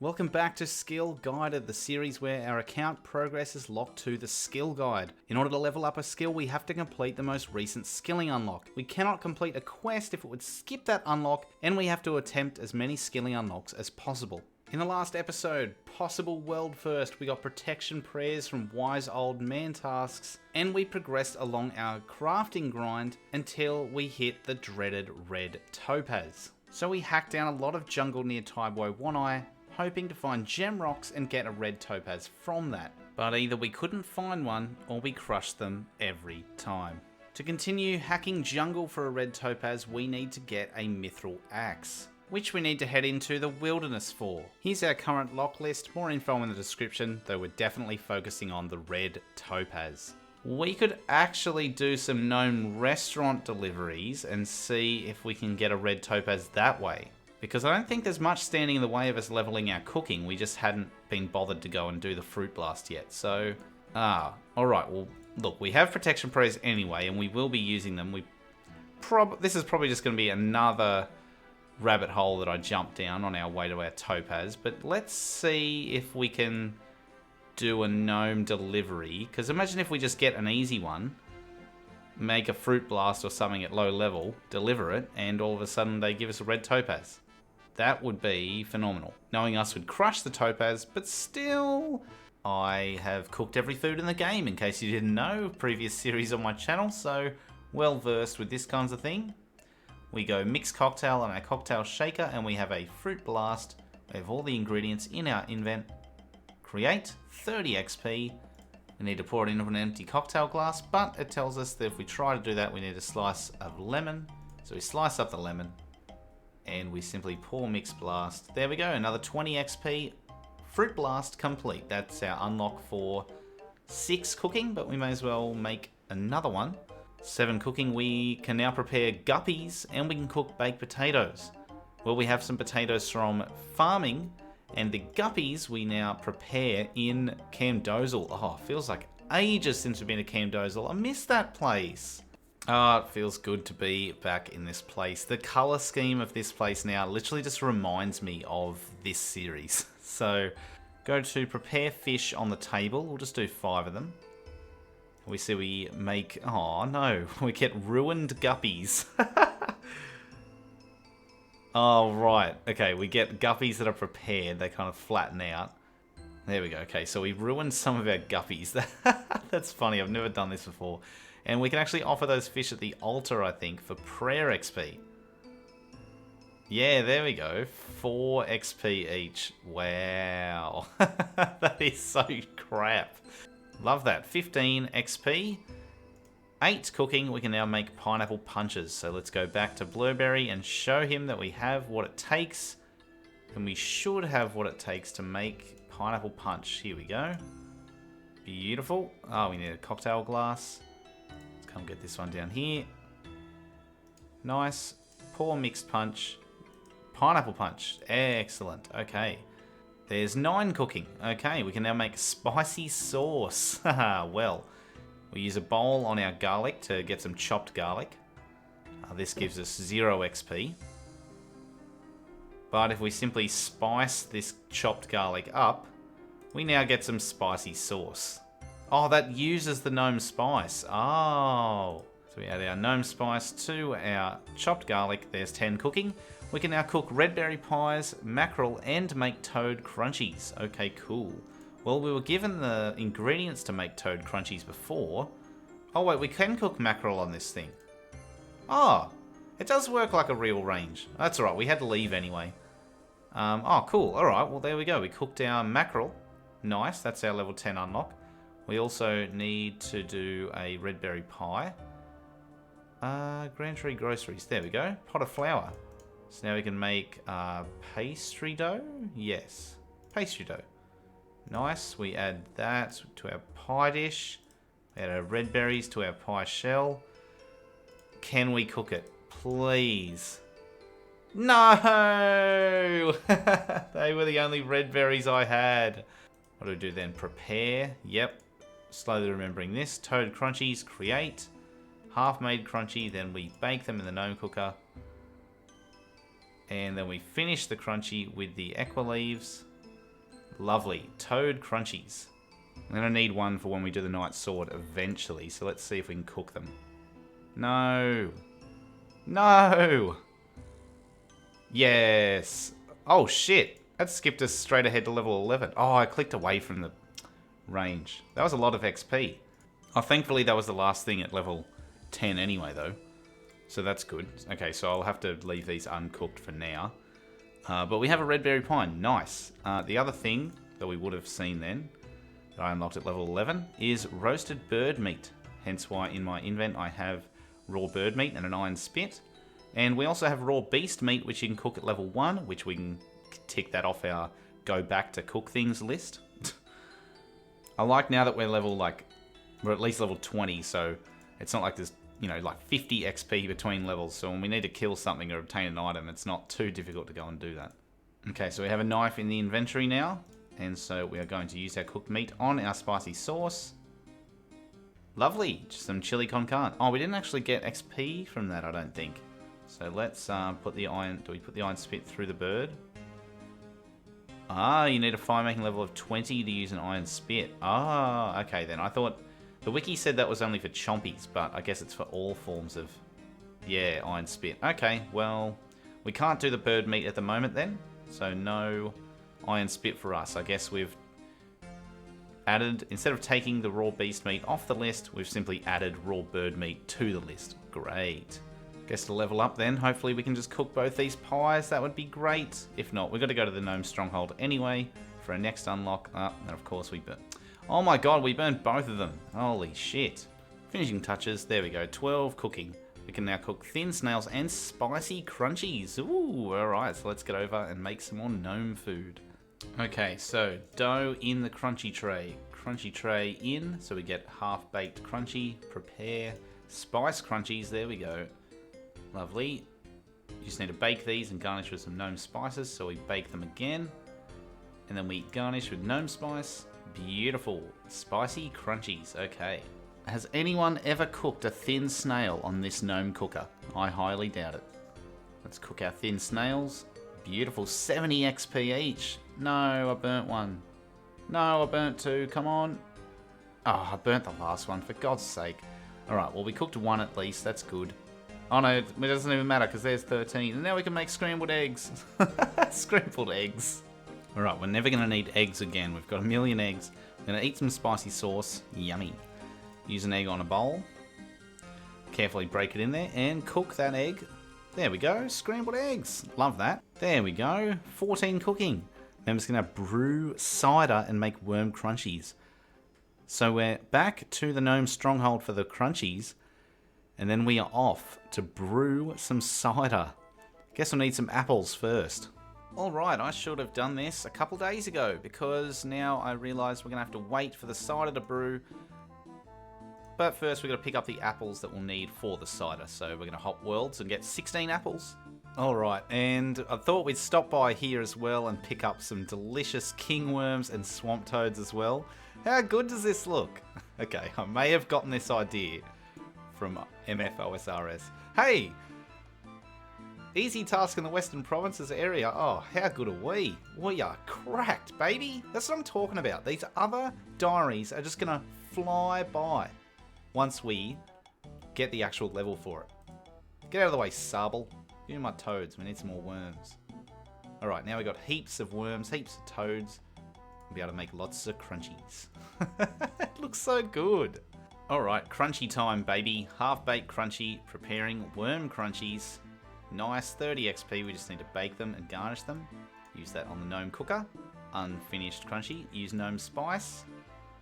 Welcome back to Skill Guided, the series where our account progress is locked to the skill guide. In order to level up a skill, we have to complete the most recent skilling unlock. We cannot complete a quest if it would skip that unlock, and we have to attempt as many skilling unlocks as possible. In the last episode, possible world first, we got protection prayers from wise old man tasks, and we progressed along our crafting grind until we hit the dreaded Red Topaz. So we hacked down a lot of jungle near Taibo One Eye, hoping to find gem rocks and get a Red Topaz from that. But either we couldn't find one, or we crushed them every time. To continue hacking jungle for a Red Topaz, we need to get a mithril axe, which we need to head into the wilderness for. Here's our current lock list, more info in the description, though we're definitely focusing on the Red Topaz. We could actually do some known restaurant deliveries and see if we can get a Red Topaz that way. Because I don't think there's much standing in the way of us leveling our cooking. We just hadn't been bothered to go and do the fruit blast yet. So, alright, well, look, we have protection prayers anyway, and we will be using them. This is probably just going to be another rabbit hole that I jump down on our way to our topaz. But let's see if we can do a gnome delivery. Because imagine if we just get an easy one, make a fruit blast or something at low level, deliver it, and all of a sudden they give us a Red Topaz. That would be phenomenal. Knowing us would crush the topaz, but still, I have cooked every food in the game, in case you didn't know, previous series on my channel, so well versed with this kinds of thing. We go mixed cocktail on our cocktail shaker, and we have a fruit blast. We have all the ingredients in our invent. Create, 30 XP. We need to pour it into an empty cocktail glass, but it tells us that if we try to do that, we need a slice of lemon. So we slice up the lemon, and we simply pour mix blast. There we go, another 20 XP. Fruit blast complete. That's our unlock for 6 cooking, but we may as well make another one. 7 cooking, we can now prepare guppies, and we can cook baked potatoes. Well, we have some potatoes from farming, and the guppies we now prepare in Camp Dozel. Oh, feels like ages since we've been to Camp Dozel. I miss that place. Oh, it feels good to be back in this place. The color scheme of this place now literally just reminds me of this series. So, go to prepare fish on the table. We'll just do 5 of them. We see we make... Oh, no. We get ruined guppies. Oh, right. Okay, we get guppies that are prepared. They kind of flatten out. There we go. Okay, so we ruined some of our guppies. That's funny. I've never done this before. And we can actually offer those fish at the altar, I think, for prayer XP. Yeah, there we go. 4 XP each. Wow. That is so crap. Love that. 15 XP. 8 cooking. We can now make pineapple punches. So let's go back to Blurberry and show him that we have what it takes. And we should have what it takes to make pineapple punch. Here we go. Beautiful. Oh, we need a cocktail glass. Let's come get this one down here. Nice. Pour mixed punch. Pineapple punch. Excellent. Okay. There's 9 cooking. Okay, we can now make spicy sauce. Haha, well. We use a bowl on our garlic to get some chopped garlic. This gives us 0 XP. But if we simply spice this chopped garlic up, we now get some spicy sauce. Oh, that uses the gnome spice. Oh. So we add our gnome spice to our chopped garlic. There's 10 cooking. We can now cook red berry pies, mackerel, and make toad crunchies. Okay, cool. Well, we were given the ingredients to make toad crunchies before. Oh wait, we can cook mackerel on this thing. Oh, it does work like a real range. That's alright, we had to leave anyway. Oh, cool. Alright, well there we go. We cooked our mackerel. Nice, that's our level 10 unlock. We also need to do a red berry pie. Grand Tree Groceries. There we go. Pot of flour. So now we can make pastry dough? Yes, pastry dough. Nice, we add that to our pie dish. We add our red berries to our pie shell. Can we cook it? Please. No! They were the only red berries I had. What do we do then? Prepare. Yep. Slowly remembering this. Toad crunchies. Create. Half-made crunchy. Then we bake them in the gnome cooker. And then we finish the crunchy with the equa leaves. Lovely. Toad crunchies. I'm going to need one for when we do the Night Sword eventually, so let's see if we can cook them. No. No! Yes. Oh, shit. That skipped us straight ahead to level 11. Oh, I clicked away from the range. That was a lot of XP. Oh, thankfully that was the last thing at level 10 anyway, though. So that's good. Okay, so I'll have to leave these uncooked for now. But we have a red berry pine. Nice. The other thing that we would have seen then, that I unlocked at level 11, is roasted bird meat. Hence why in my invent I have raw bird meat and an iron spit. And we also have raw beast meat, which you can cook at level 1, which we can tick that off our go back to cook things list. I like now that we're level, like, we're at least level 20, so it's not like there's, you know, like 50 XP between levels. So when we need to kill something or obtain an item, it's not too difficult to go and do that. Okay, so we have a knife in the inventory now. And so we are going to use our cooked meat on our spicy sauce. Lovely, just some chili con carne. Oh, we didn't actually get XP from that, I don't think. So let's put the iron, do we put the iron spit through the bird? Ah, you need a fire making level of 20 to use an iron spit. Ah, okay then. I thought, the wiki said that was only for chompies, but I guess it's for all forms of, yeah, iron spit. Okay, well, we can't do the bird meat at the moment then. So no iron spit for us. I guess we've added, instead of taking the raw beast meat off the list, we've simply added raw bird meat to the list. Great. Guess to level up then, hopefully we can just cook both these pies. That would be great. If not, we've got to go to the Gnome Stronghold anyway for our next unlock. And of course we burn. Oh my god, we burned both of them. Holy shit. Finishing touches. There we go. 12 cooking. We can now cook thin snails and spicy crunchies. Ooh, alright. So let's get over and make some more gnome food. Okay, so dough in the crunchy tray. Crunchy tray in. So we get half-baked crunchy. Prepare spice crunchies. There we go. Lovely. You just need to bake these and garnish with some gnome spices. So we bake them again. And then we garnish with gnome spice. Beautiful. Spicy crunchies. Okay. Has anyone ever cooked a thin snail on this gnome cooker? I highly doubt it. Let's cook our thin snails. Beautiful. 70 XP each. No, I burnt one. No, I burnt two. Come on. Oh, I burnt the last one. For God's sake. Alright, well we cooked one at least. That's good. Oh no, it doesn't even matter because there's 13. And now we can make scrambled eggs. Scrambled eggs. Alright, we're never going to need eggs again. We've got a million eggs. We're going to eat some spicy sauce. Yummy. Use an egg on a bowl. Carefully break it in there and cook that egg. There we go. Scrambled eggs. Love that. There we go. 14 cooking. Then we're just going to brew cider and make worm crunchies. So we're back to the Gnome Stronghold for the crunchies. And then we are off to brew some cider. Guess we'll need some apples first. Alright, I should have done this a couple days ago because now I realise we're going to have to wait for the cider to brew. But first we've got to pick up the apples that we'll need for the cider. So we're going to hop worlds and get 16 apples. Alright, and I thought we'd stop by here as well and pick up some delicious kingworms and swamp toads as well. How good does this look? Okay, I may have gotten this idea from MFOSRS. Hey! Easy task in the Western Provinces area. Oh, how good are we? We are cracked, baby. That's what I'm talking about. These other diaries are just going to fly by once we get the actual level for it. Get out of the way, Sable. Give me my toads. We need some more worms. Alright, now we've got heaps of worms, heaps of toads. We'll be able to make lots of crunchies. It looks so good. Alright, crunchy time, baby. Half-baked crunchy, preparing worm crunchies. Nice, 30 XP. We just need to bake them and garnish them. Use that on the gnome cooker. Unfinished crunchy. Use gnome spice.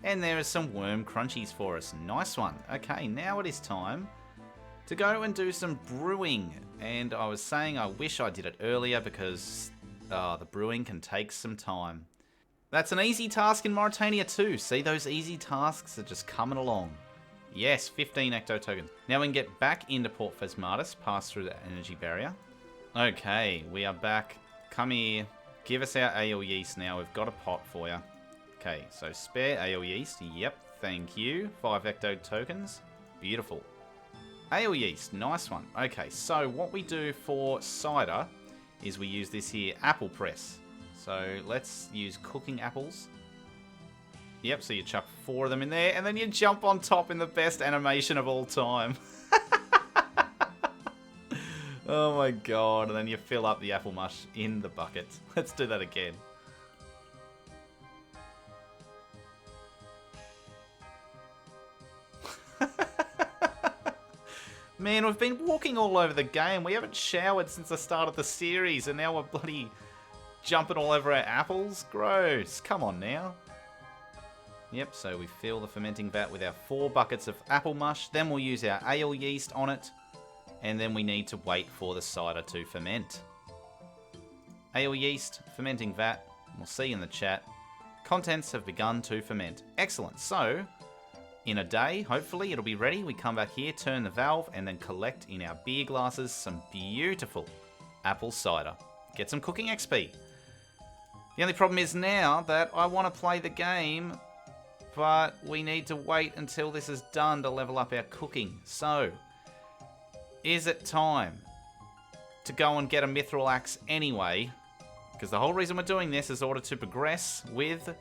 And there are some worm crunchies for us. Nice one. Okay, now it is time to go and do some brewing. And I was saying I wish I did it earlier because the brewing can take some time. That's an easy task in Mauritania too. See, those easy tasks are just coming along. Yes, 15 ecto tokens. Now we can get back into Port Phasmatis, pass through the energy barrier. Okay, we are back. Come here. Give us our ale yeast now. We've got a pot for you. Okay, so spare ale yeast. Yep, thank you. 5 ecto tokens. Beautiful. Ale yeast, nice one. Okay, so what we do for cider is we use this here apple press. So let's use cooking apples. Yep, so you chuck 4 of them in there, and then you jump on top in the best animation of all time. Oh my god, and then you fill up the apple mush in the bucket. Let's do that again. Man, we've been walking all over the game. We haven't showered since the start of the series, and now we're bloody jumping all over our apples. Gross. Come on now. Yep, so we fill the fermenting vat with our 4 buckets of apple mush. Then we'll use our ale yeast on it. And then we need to wait for the cider to ferment. Ale yeast, fermenting vat. We'll see in the chat. Contents have begun to ferment. Excellent. So, in a day, hopefully it'll be ready. We come back here, turn the valve, and then collect in our beer glasses some beautiful apple cider. Get some cooking XP. The only problem is now that I want to play the game, but we need to wait until this is done to level up our cooking. So, is it time to go and get a mithril axe anyway? Because the whole reason we're doing this is in order to progress with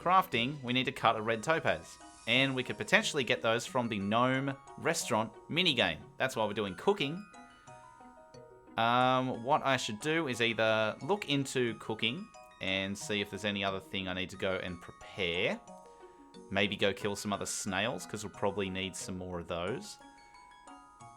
crafting, we need to cut a red topaz. And we could potentially get those from the Gnome Restaurant minigame. That's why we're doing cooking. What I should do is either look into cooking and see if there's any other thing I need to go and prepare. Maybe go kill some other snails, because we'll probably need some more of those.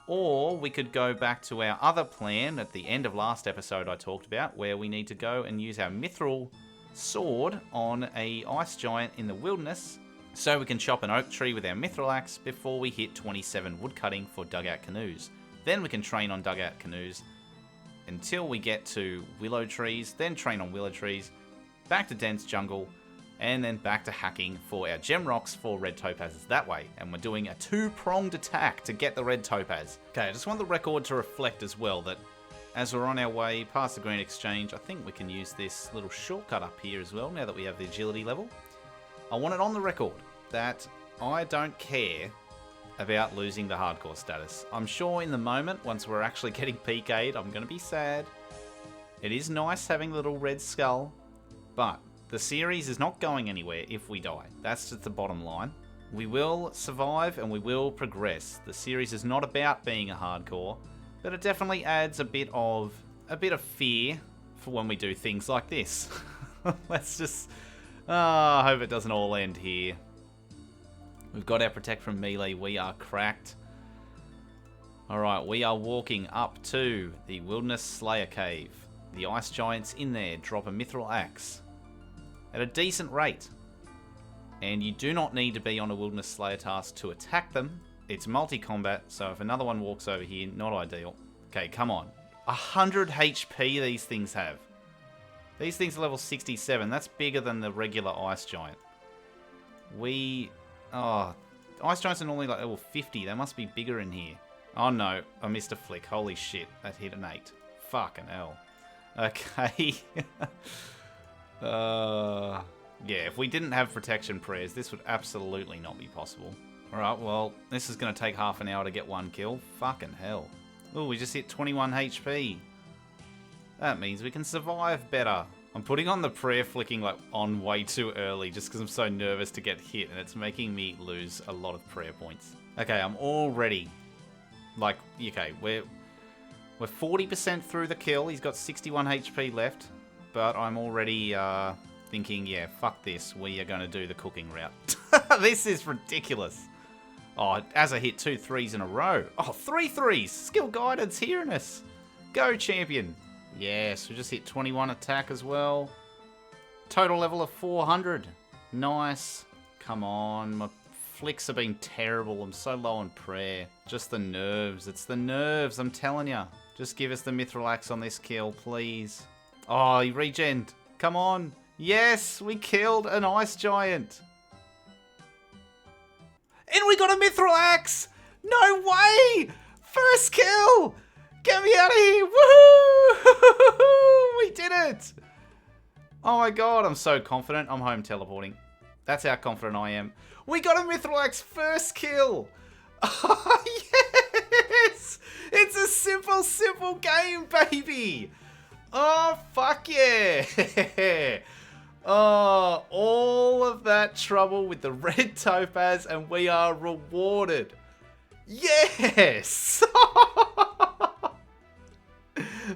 Or we could go back to our other plan at the end of last episode I talked about, where we need to go and use our mithril sword on a ice giant in the wilderness, so we can chop an oak tree with our mithril axe before we hit 27 woodcutting for dugout canoes. Then we can train on dugout canoes until we get to willow trees, then train on willow trees, back to dense jungle, and then back to hacking for our gem rocks for red topazes that way. And we're doing a 2-pronged attack to get the red topaz. Okay, I just want the record to reflect as well that as we're on our way past the Green Exchange, I think we can use this little shortcut up here as well, now that we have the agility level. I want it on the record that I don't care about losing the hardcore status. I'm sure in the moment, once we're actually getting PK'd, I'm going to be sad. It is nice having the little red skull, but the series is not going anywhere if we die. That's just the bottom line. We will survive and we will progress. The series is not about being a hardcore, but it definitely adds a bit of fear for when we do things like this. Let's just... I hope it doesn't all end here. We've got our protect from melee. We are cracked. Alright, we are walking up to the Wilderness Slayer Cave. The ice giants in there drop a mithril axe at a decent rate. And you do not need to be on a Wilderness Slayer task to attack them. It's multi-combat, so if another one walks over here, not ideal. Okay, come on. 100 HP these things have. These things are level 67. That's bigger than the regular ice giant. Ice giants are normally like level 50. They must be bigger in here. Oh no, I missed a flick. Holy shit, that hit an 8. Fucking hell. Okay. Yeah, if we didn't have protection prayers, this would absolutely not be possible. Alright, well, this is going to take half an hour to get one kill. Fucking hell. Oh, we just hit 21 HP. That means we can survive better. I'm putting on the prayer flicking like on way too early just because I'm so nervous to get hit, and it's making me lose a lot of prayer points. Okay, I'm already like, okay, we're 40% through the kill. He's got 61 HP left, but I'm already thinking, yeah, fuck this. We are going to do the cooking route. This is ridiculous. Oh, as I hit 2 3s in a row. Oh, 3 3s. Skill guidance hearing us. Go, champion. Yes, we just hit 21 attack as well. Total level of 400. Nice. Come on. My flicks have been terrible. I'm so low on prayer. Just the nerves. It's the nerves, I'm telling you. Just give us the mithril axe on this kill, please. Oh, he regened. Come on. Yes, we killed an ice giant. And we got a mithril axe! No way! First kill! Get me out of here! Woohoo! We did it! Oh my god, I'm so confident. I'm home teleporting. That's how confident I am. We got a mithril axe first kill! Oh, yes! It's a simple game, baby! Oh, fuck yeah! Oh, all of that trouble with the Red Topaz, and we are rewarded. Yes!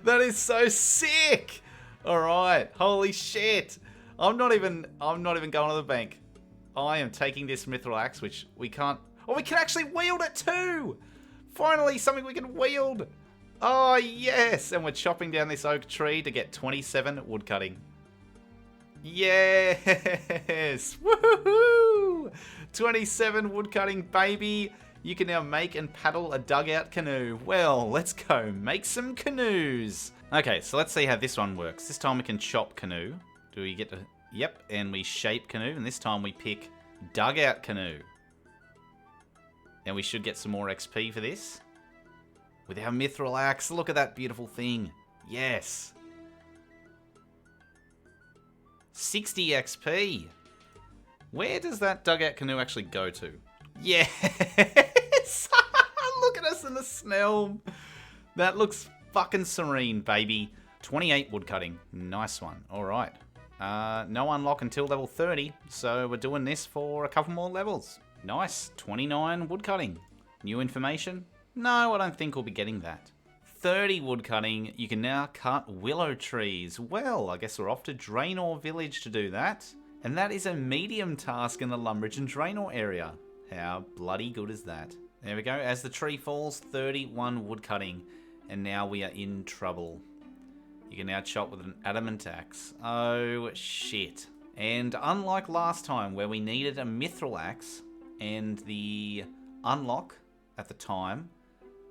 That is so sick! Alright, holy shit. I'm not even going to the bank. I am taking this mithril axe, which we can't... Oh, we can actually wield it too! Finally, something we can wield! Oh, yes! And we're chopping down this oak tree to get 27 woodcutting. Yes! Woohoo! 27 woodcutting, baby! You can now make and paddle a dugout canoe. Well, let's go make some canoes. Okay, so let's see how this one works. This time we can chop canoe. Do we get to... Yep, and we shape canoe, and this time we pick dugout canoe. And we should get some more XP for this. With our mithril axe, look at that beautiful thing. Yes. 60 XP. Where does that dugout canoe actually go to? Yes! Look at us in the snow. That looks fucking serene, baby. 28 woodcutting. Nice one. Alright. No unlock until level 30, so we're doing this for a couple more levels. Nice. 29 woodcutting. New information? No, I don't think we'll be getting that. 30 woodcutting. You can now cut willow trees. Well, I guess we're off to Draenor Village to do that. And that is a medium task in the Lumbridge and Draenor area. How bloody good is that? There we go. As the tree falls, 31 woodcutting. And now we are in trouble. You can now chop with an adamant axe. Oh, shit. And unlike last time, where we needed a mithril axe, and the unlock at the time,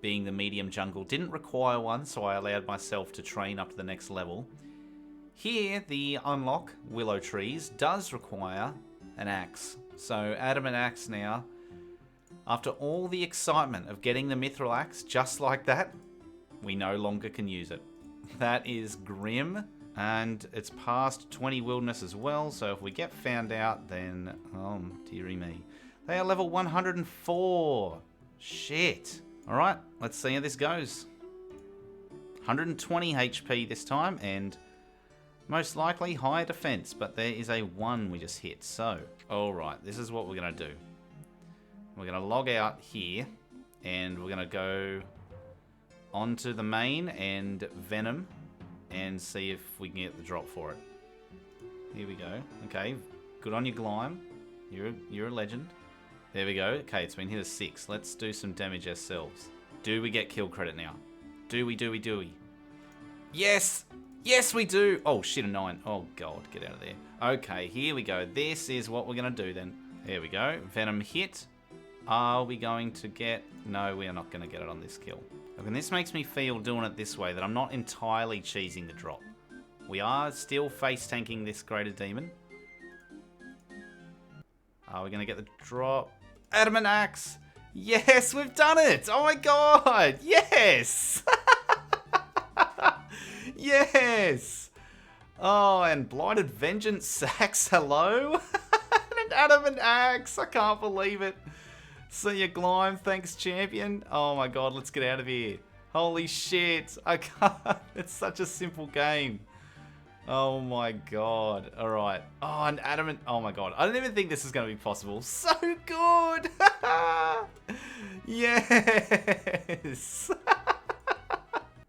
being the medium jungle, didn't require one, so I allowed myself to train up to the next level. Here, the unlock, willow trees, does require an axe. So, adamant axe now. After all the excitement of getting the mithril axe just like that, we no longer can use it. That is grim, and it's past 20 wilderness as well, so if we get found out, then, oh dearie me. They are level 104. Shit. Alright, let's see how this goes. 120 HP this time, and most likely higher defense, but there is a 1 we just hit. So, alright, this is what we're going to do. We're going to log out here, and we're going to go onto the main and Venom, and see if we can get the drop for it. Here we go. Okay, good on you, Glime. You're a legend. There we go. Okay, it's been hit as 6. Let's do some damage ourselves. Do we get kill credit now? Do we? Yes! Yes, we do! Oh, shit, a 9. Oh, God, get out of there. Okay, here we go. This is what we're going to do then. There we go. Venom hit. Are we going to get... No, we are not going to get it on this kill. Look, and this makes me feel, doing it this way, that I'm not entirely cheesing the drop. We are still face tanking this greater demon. Are we going to get the drop? Adamant axe! Yes, we've done it! Oh my god! Yes! Yes! Oh, and Blighted Vengeance Sax, hello? And an adamant axe, I can't believe it. See ya, Glime, thanks, champion. Oh my god, let's get out of here. Holy shit, I can't. It's such a simple game. Oh my god. Alright. Oh, an adamant. Oh my god. I didn't even think this is going to be possible. So good. Yes.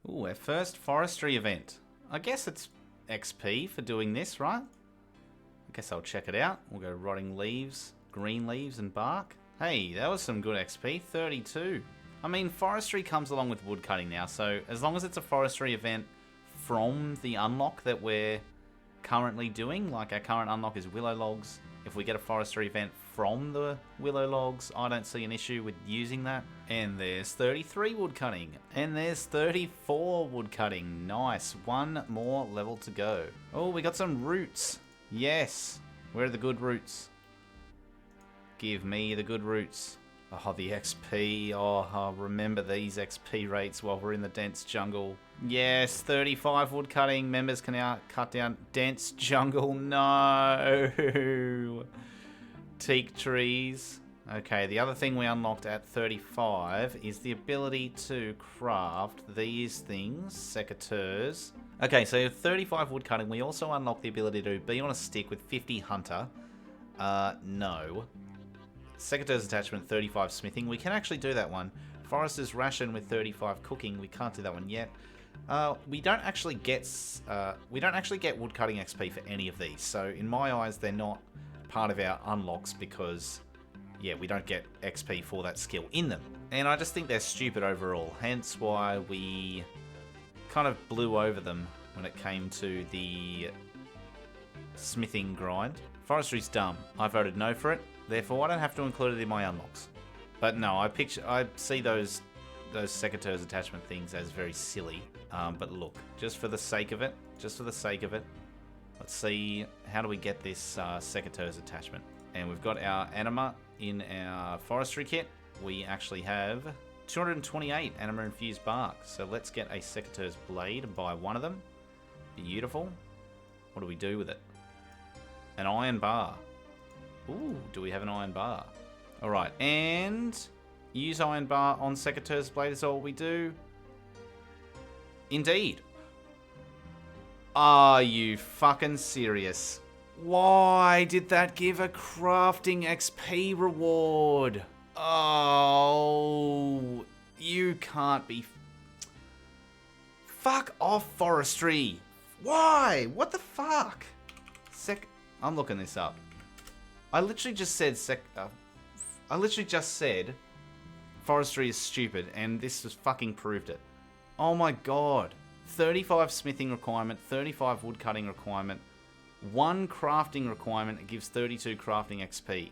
Ooh, our first forestry event. I guess it's XP for doing this, right? I guess I'll check it out. We'll go rotting leaves, green leaves and bark. Hey, that was some good XP. 32. I mean, forestry comes along with woodcutting now, so as long as it's a forestry event from the unlock that we're currently doing, like our current unlock is willow logs, if we get a forestry event from the willow logs, I don't see an issue with using that. And there's 33 woodcutting, and there's 34 woodcutting. Nice, 1 more level to go. Oh, we got some roots. Yes, where are the good roots? Give me the good roots. Oh, the XP. Oh, I'll remember these XP rates while we're in the dense jungle. Yes, 35 woodcutting. Members can now cut down dense jungle. No. Teak trees. Okay, the other thing we unlocked at 35 is the ability to craft these things, secateurs. Okay, so 35 woodcutting. We also unlocked the ability to be on a stick with 50 hunter. No. Secateurs attachment, 35 smithing. We can actually do that one. Forester's ration with 35 cooking. We can't do that one yet. We don't actually get woodcutting XP for any of these. So in my eyes, they're not part of our unlocks because, yeah, we don't get XP for that skill in them. And I just think they're stupid overall. Hence why we kind of blew over them when it came to the smithing grind. Forestry's dumb. I voted no for it. Therefore, I don't have to include it in my unlocks. But no, I see those secateurs attachment things as very silly. But look, just for the sake of it, let's see, how do we get this secateurs attachment? And we've got our anima in our forestry kit. We actually have 228 anima infused bark. So let's get a secateurs blade and buy one of them. Beautiful. What do we do with it? An iron bar. Ooh, do we have an iron bar? Alright, and use iron bar on secateurs blade is all we do. Indeed. Are you fucking serious? Why did that give a crafting XP reward? Oh, you can't be... Fuck off, forestry. Why? What the fuck? I'm looking this up. I literally just said forestry is stupid, and this has fucking proved it. Oh my god. 35 smithing requirement, 35 woodcutting requirement, 1 crafting requirement, it gives 32 crafting XP.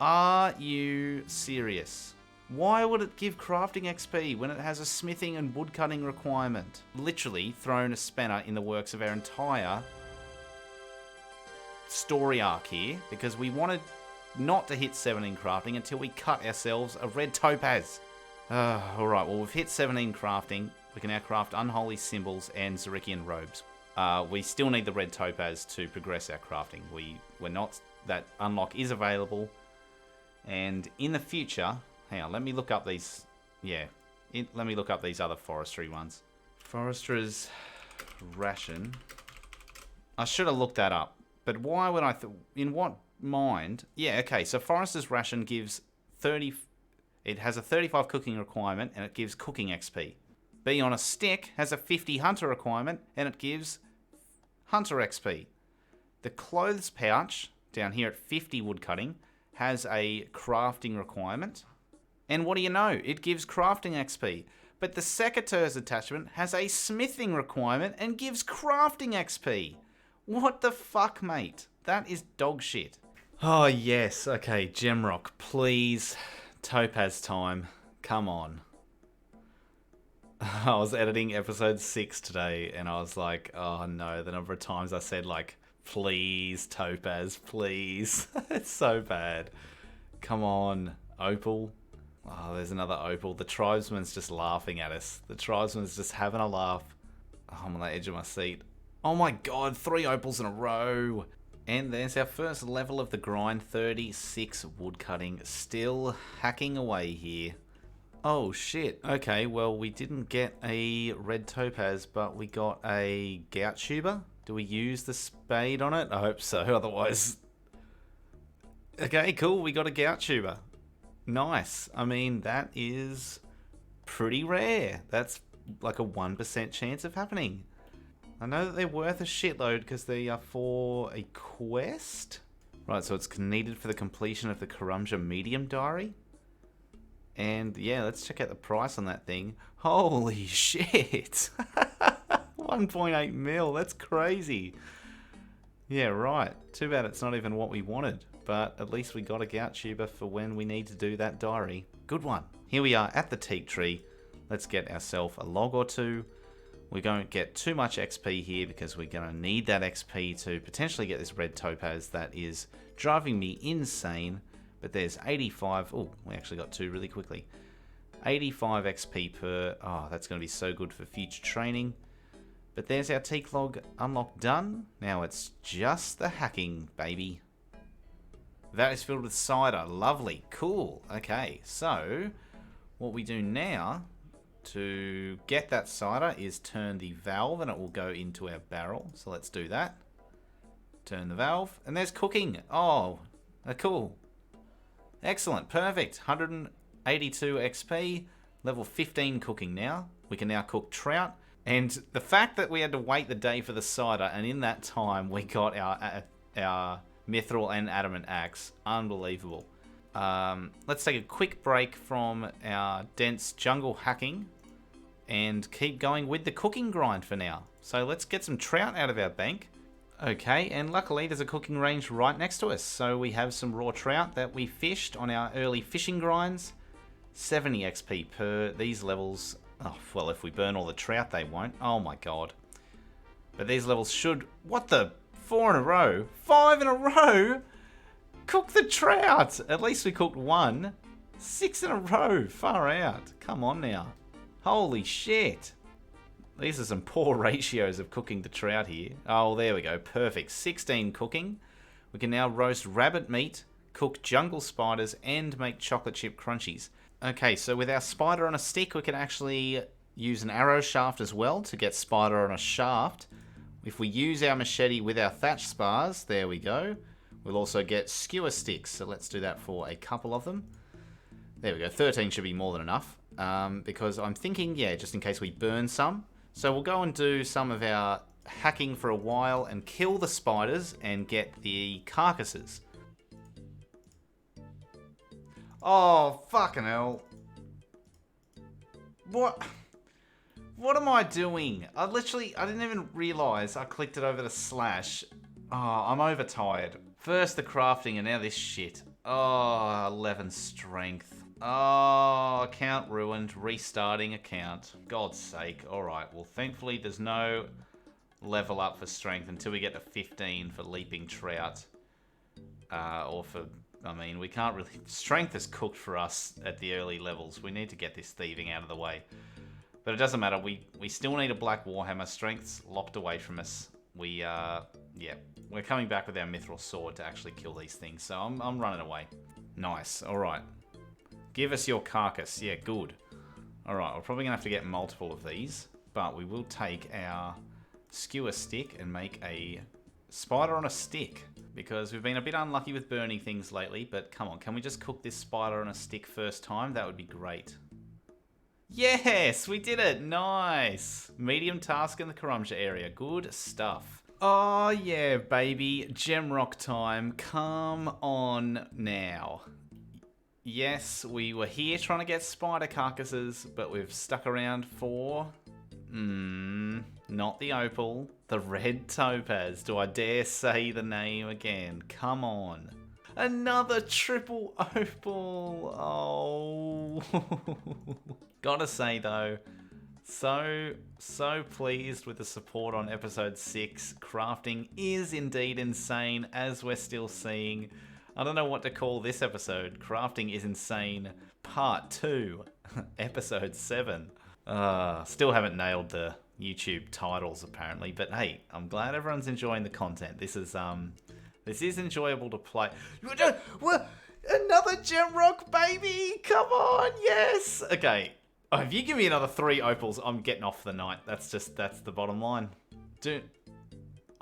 Are you serious? Why would it give crafting XP when it has a smithing and woodcutting requirement? Literally thrown a spanner in the works of our entire story arc here, because we wanted not to hit 17 crafting until we cut ourselves a red topaz. Alright, well we've hit 17 crafting. We can now craft unholy symbols and Zarikian robes. We still need the red topaz to progress our crafting. We're not... That unlock is available. And in the future... Hang on, let me look up these... Yeah, let me look up these other forestry ones. Forester's ration. I should have looked that up. But why would I... In what mind? Yeah, okay, so Forester's ration gives 30... It has a 35 cooking requirement, and it gives cooking XP. Be on a stick has a 50 hunter requirement, and it gives hunter XP. The clothes pouch, down here at 50 woodcutting, has a crafting requirement. And what do you know? It gives crafting XP. But the secateurs attachment has a smithing requirement and gives crafting XP. What the fuck, mate? That is dog shit. Oh, yes. Okay, Gemrock, please. Topaz time. Come on. I was editing episode 6 today, and I was like, oh no, the number of times I said, like, please, Topaz, please. It's so bad. Come on, Opal. Oh, there's another Opal. The tribesman's just laughing at us. The tribesman's just having a laugh. Oh, I'm on the edge of my seat. Oh my god, 3 Opals in a row. And there's our first level of the grind, 36 woodcutting. Still hacking away here. Oh shit. Okay, well we didn't get a red topaz, but we got a gout tuber. Do we use the spade on it? I hope so, otherwise... Okay, cool, we got a gout tuber. Nice. I mean, that is pretty rare. That's like a 1% chance of happening. I know that they're worth a shitload because they are for a quest. Right, so it's needed for the completion of the Karumja Medium Diary. And yeah, let's check out the price on that thing. Holy shit! 1.8 mil, that's crazy. Yeah, right. Too bad it's not even what we wanted. But at least we got a gout tuber for when we need to do that diary. Good one. Here we are at the teak tree. Let's get ourselves a log or two. We don't get too much XP here because we're going to need that XP to potentially get this red topaz that is driving me insane. But there's 85. Oh, we actually got 2 really quickly. 85 XP per. Oh, that's going to be so good for future training. But there's our teak log unlock done. Now it's just the hacking, baby. That is filled with cider. Lovely. Cool. Okay, so what we do now to get that cider is turn the valve and it will go into our barrel. So let's do that. Turn the valve and there's cooking. Oh, cool. Excellent. Perfect. 182 XP. Level 15 cooking now. We can now cook trout. And the fact that we had to wait the day for the cider and in that time we got our mithril and adamant axe. Unbelievable. Let's take a quick break from our dense jungle hacking and keep going with the cooking grind for now. So let's get some trout out of our bank. Okay, and luckily there's a cooking range right next to us. So we have some raw trout that we fished on our early fishing grinds. 70 XP per these levels. Oh, well, if we burn all the trout, they won't. Oh my god. But these levels should... What the... 4 in a row? 5 in a row? Cook the trout! At least we cooked 1. 6 in a row. Far out. Come on now. Holy shit. These are some poor ratios of cooking the trout here. Oh, there we go. Perfect. 16 cooking. We can now roast rabbit meat, cook jungle spiders, and make chocolate chip crunchies. Okay, so with our spider on a stick, we can actually use an arrow shaft as well to get spider on a shaft. If we use our machete with our thatch spars, there we go. We'll also get skewer sticks, so let's do that for a couple of them. There we go, 13 should be more than enough. Because I'm thinking, yeah, just in case we burn some. So we'll go and do some of our hacking for a while and kill the spiders and get the carcasses. Oh, fucking hell. What am I doing? I didn't even realise I clicked it over the slash. Oh, I'm overtired. First the crafting and now this shit. Oh, 11 strength. Oh, account ruined. Restarting account. God's sake. Alright, well thankfully there's no level up for strength until we get to 15 for leaping trout. Or for... I mean, we can't really... Strength is cooked for us at the early levels. We need to get this thieving out of the way. But it doesn't matter. We still need a black warhammer. Strength's locked away from us. Yeah, we're coming back with our mithril sword to actually kill these things. So I'm running away. Nice. All right. Give us your carcass. Yeah, good. All right. We're probably going to have to get multiple of these. But we will take our skewer stick and make a spider on a stick. Because we've been a bit unlucky with burning things lately, but come on, can we just cook this spider on a stick first time? That would be great. Yes, we did it! Nice! Medium task in the Karumja area. Good stuff. Oh yeah, baby. Gemrock time. Come on now. Yes, we were here trying to get spider carcasses, but we've stuck around for... not the opal. The Red Topaz. Do I dare say the name again? Come on. Another triple opal. Oh. Gotta say though, so pleased with the support on episode 6. Crafting is indeed insane, as we're still seeing. I don't know what to call this episode. Crafting is insane. Part 2. Episode 7. Still haven't nailed the YouTube titles apparently, but hey, I'm glad everyone's enjoying the content. This is enjoyable to play. Another gem rock, baby! Come on, yes! Okay, if you give me another 3 opals, I'm getting off for the night. That's the bottom line.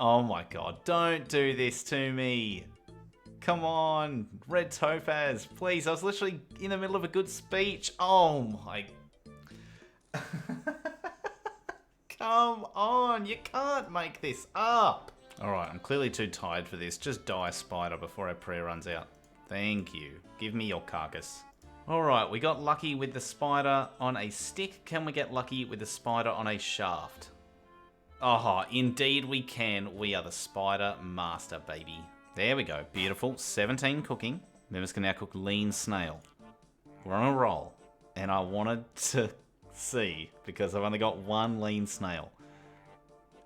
Oh my god, don't do this to me. Come on, Red Topaz, please. I was literally in the middle of a good speech. Oh my... Come on, you can't make this up. Alright, I'm clearly too tired for this. Just die, spider, before our prayer runs out. Thank you. Give me your carcass. Alright, we got lucky with the spider on a stick. Can we get lucky with the spider on a shaft? Oh, indeed we can. We are the spider master, baby. There we go. Beautiful. 17 cooking. Members can now cook lean snail. We're on a roll. And I wanted to... see, because I've only got 1 lean snail.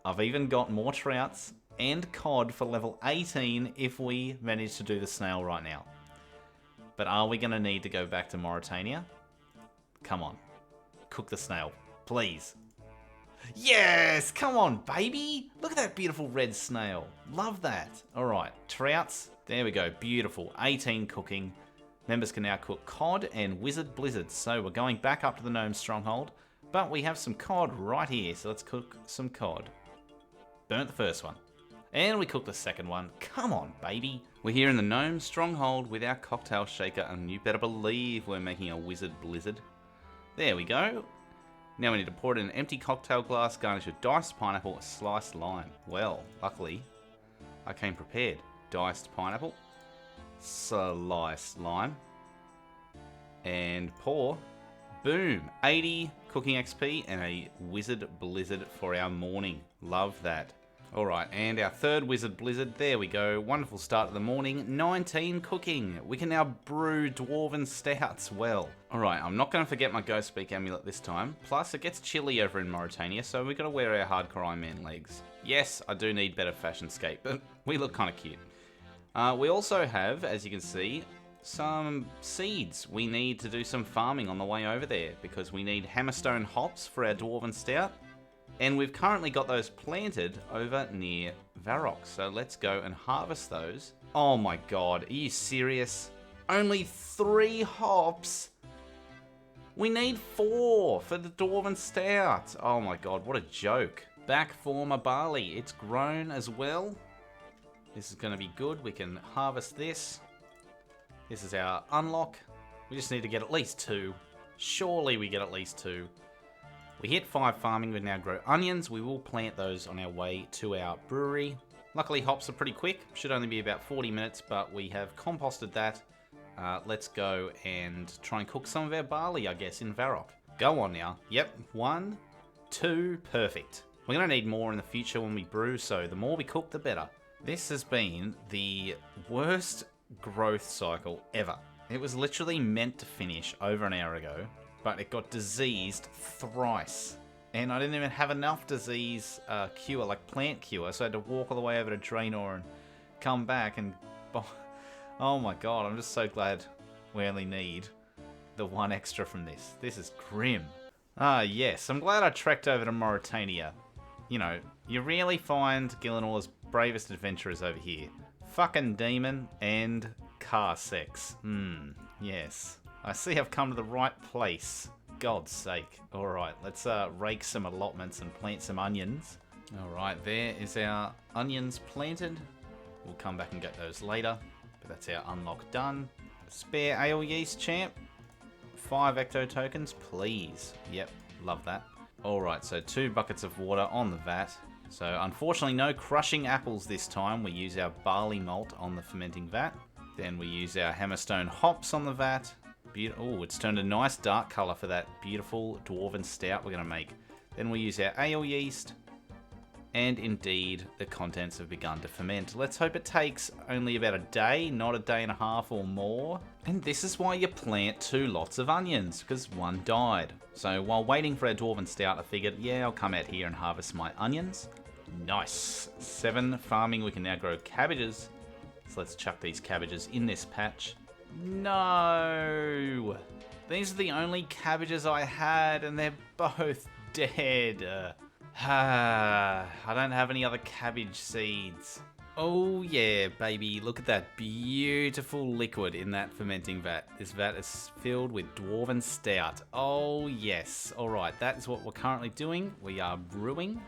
I've even got more trouts and cod for level 18 if we manage to do the snail right now. But are we going to need to go back to Mauritania? Come on. Cook the snail, please. Yes! Come on, baby! Look at that beautiful red snail. Love that. Alright, trouts. There we go, beautiful. 18 cooking. Members can now cook cod and wizard blizzards. So we're going back up to the gnome stronghold, but we have some cod right here, so let's cook some cod. Burnt the first one. And we cooked the second one. Come on, baby. We're here in the gnome stronghold with our cocktail shaker, and you better believe we're making a wizard blizzard. There we go. Now we need to pour it in an empty cocktail glass, garnish with diced pineapple, sliced lime. Well, luckily, I came prepared. Diced pineapple, sliced lime, and pour. Boom! 80 cooking XP and a wizard blizzard for our morning. Love that. Alright, and our third wizard blizzard. There we go. Wonderful start of the morning. 19 cooking. We can now brew dwarven stouts. Well, alright, I'm not going to forget my Ghost Speak amulet this time. Plus, it gets chilly over in Mauritania, so we've got to wear our hardcore Iron Man legs. Yes, I do need better fashion scape, but we look kind of cute. We also have, as you can see, some seeds. We need to do some farming on the way over there because we need hammerstone hops for our dwarven stout. And we've currently got those planted over near Varrock. So let's go and harvest those. Oh my god, are you serious? Only 3 hops? We need 4 for the dwarven stout. Oh my god, what a joke. Back for my barley. It's grown as well. This is going to be good. We can harvest this. This is our unlock. We just need to get at least 2. Surely we get at least 2. We hit 5 farming. We now grow onions. We will plant those on our way to our brewery. Luckily, hops are pretty quick. Should only be about 40 minutes, but we have composted that. Let's go and try and cook some of our barley, I guess, in Varrock. Go on now. Yep, 1, 2, perfect. We're going to need more in the future when we brew, so the more we cook, the better. This has been the worst growth cycle ever. It was literally meant to finish over an hour ago, but it got diseased thrice. And I didn't even have enough disease cure, like plant cure, so I had to walk all the way over to Draenor and come back and... Oh my god, I'm just so glad we only need the 1 extra from this. This is grim. Ah yes, I'm glad I trekked over to Mauritania. You know, you really find Gillinor's bravest adventurers over here. Fucking demon and car sex. Yes. I see I've come to the right place. God's sake. Alright, let's rake some allotments and plant some onions. Alright, there is our onions planted. We'll come back and get those later. But that's our unlock done. Spare ale yeast, champ. 5 ecto tokens, please. Yep, love that. Alright, so 2 buckets of water on the vat. So unfortunately no crushing apples this time. We use our barley malt on the fermenting vat. Then we use our hammerstone hops on the vat. Oh, it's turned a nice dark colour for that beautiful dwarven stout we're going to make. Then we use our ale yeast. And indeed, the contents have begun to ferment. Let's hope it takes only about a day, not a day and a half or more. And this is why you plant 2 lots of onions, because 1 died. So while waiting for our dwarven stout, I figured, yeah, I'll come out here and harvest my onions. Nice. 7 farming. We can now grow cabbages. So let's chuck these cabbages in this patch. No! These are the only cabbages I had, and they're both dead. I don't have any other cabbage seeds. Oh yeah, baby, look at that beautiful liquid in that fermenting vat. This vat is filled with dwarven stout. Oh yes. Alright, that is what we're currently doing. We are brewing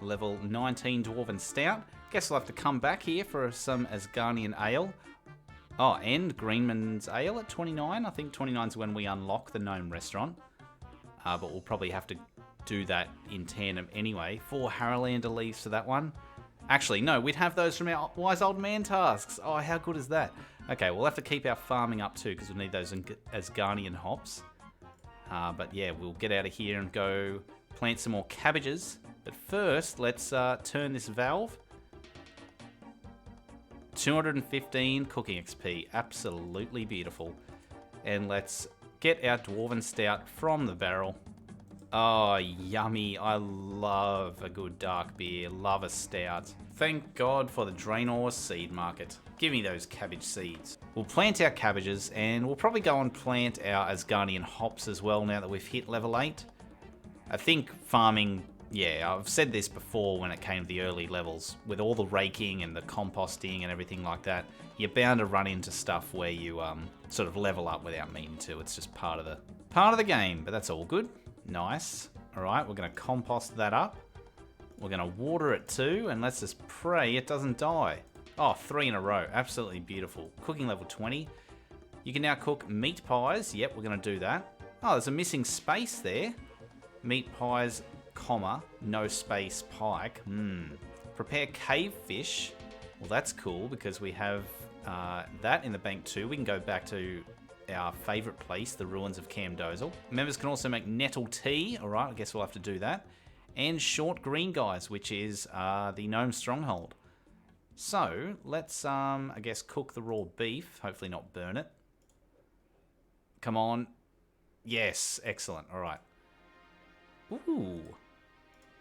level 19 dwarven stout. Guess we'll have to come back here for some Asgardian ale. Oh, and Greenman's ale at 29. I think 29 is when we unlock the gnome restaurant. But we'll probably have to do that in tandem anyway. 4 Harrowlander leaves for that one. Actually, no, we'd have those from our Wise Old Man tasks. Oh, how good is that? Okay, we'll have to keep our farming up too, because we'll need those Asgardian hops. But yeah, we'll get out of here and go plant some more cabbages. But first, let's turn this valve. 215 cooking XP. Absolutely beautiful. And let's get our dwarven stout from the barrel. Oh, yummy. I love a good dark beer. Love a stout. Thank God for the Draenor seed market. Give me those cabbage seeds. We'll plant our cabbages, and we'll probably go and plant our Asgardian hops as well now that we've hit level 8. I think farming Yeah, I've said this before when it came to the early levels. With all the raking and the composting and everything like that, you're bound to run into stuff where you sort of level up without meaning to. It's just part of the game, but that's all good. Nice. All right, we're going to compost that up. We're going to water it too, and let's just pray it doesn't die. Oh, 3 in a row. Absolutely beautiful. Cooking level 20. You can now cook meat pies. Yep, we're going to do that. Oh, there's a missing space there. Meat pies, comma, no space, pike. Prepare cave fish. Well, that's cool because we have that in the bank too. We can go back to our favourite place, the ruins of Cam Dozel. Members can also make nettle tea. All right, I guess we'll have to do that. And short green guys, which is the gnome stronghold. So let's, I guess, cook the raw beef. Hopefully not burn it. Come on. Yes, excellent. All right. Ooh.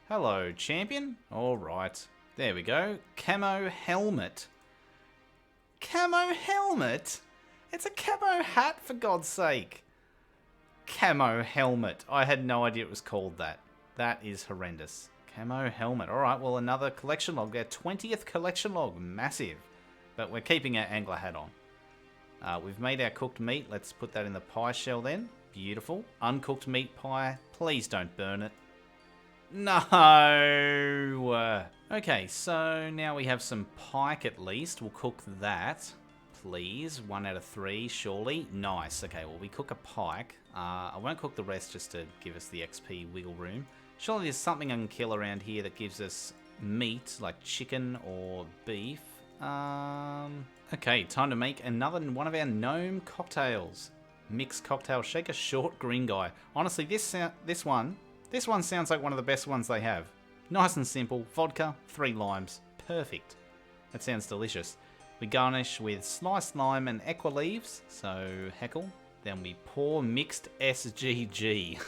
Hello, champion. All right. There we go. Camo helmet. Camo helmet? It's a camo hat, for God's sake. Camo helmet. I had no idea it was called that. That is horrendous. Camo helmet. All right, well, another collection log. Their 20th collection log. Massive. But we're keeping our angler hat on. We've made our cooked meat. Let's put that in the pie shell then. Beautiful. Uncooked meat pie. Please don't burn it. No. Okay, so now we have some pike at least. We'll cook that. Please. 1 out of 3, surely. Nice. Okay, well, we cook a pike. I won't cook the rest just to give us the XP wiggle room. Surely there's something I can kill around here that gives us meat, like chicken or beef. Okay, time to make another one of our gnome cocktails. Mixed cocktail shaker, short green guy. Honestly, this one sounds like one of the best ones they have. Nice and simple. Vodka, 3 limes. Perfect. That sounds delicious. We garnish with sliced lime and equa leaves, so heckle. Then we pour mixed SGG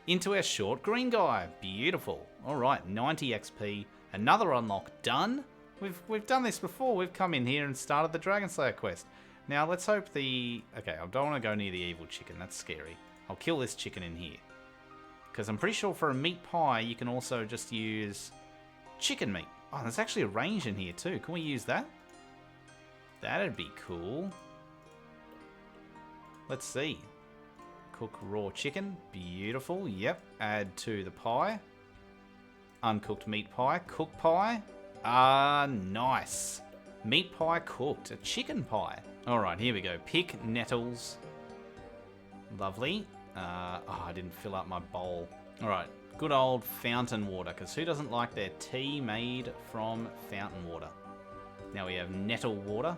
into our short green guy. Beautiful. All right, 90 XP. Another unlock done. We've done this before. We've come in here and started the Dragon Slayer quest. Now let's hope okay, I don't want to go near the evil chicken. That's scary. I'll kill this chicken in here. Because I'm pretty sure for a meat pie, you can also just use chicken meat. Oh, there's actually a range in here too. Can we use that? That'd be cool. Let's see. Cook raw chicken. Beautiful. Yep. Add to the pie. Uncooked meat pie. Cooked pie. Nice. Meat pie cooked. A chicken pie. Alright, here we go. Pick nettles. Lovely. I didn't fill up my bowl. Alright, good old fountain water, because who doesn't like their tea made from fountain water? Now we have nettle water.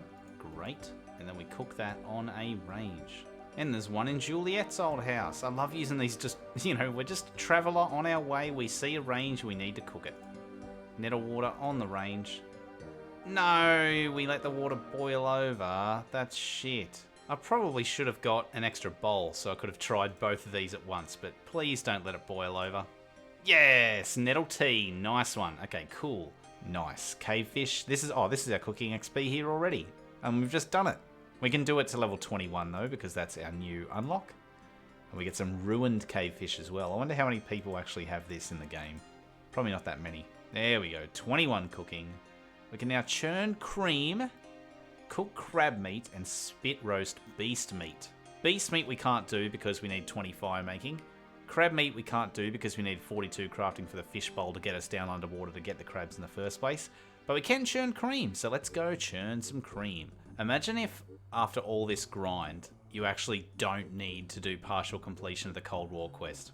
Great. And then we cook that on a range. And there's one in Juliet's old house. I love using these just, we're just a traveller on our way. We see a range, we need to cook it. Nettle water on the range. No, we let the water boil over. That's shit. I probably should have got an extra bowl so I could have tried both of these at once, but please don't let it boil over. Yes, nettle tea. Nice one. Okay, cool. Nice. Cavefish. This is our cooking XP here already. And we've just done it. We can do it to level 21 though, because that's our new unlock. And we get some ruined cavefish as well. I wonder how many people actually have this in the game. Probably not that many. There we go. 21 cooking. We can now churn cream, cook crab meat, and spit roast beast meat. Beast meat we can't do because we need 20 fire making. Crab meat we can't do because we need 42 crafting for the fish bowl to get us down underwater to get the crabs in the first place. But we can churn cream, so let's go churn some cream. Imagine if, after all this grind, you actually don't need to do partial completion of the Cold War quest.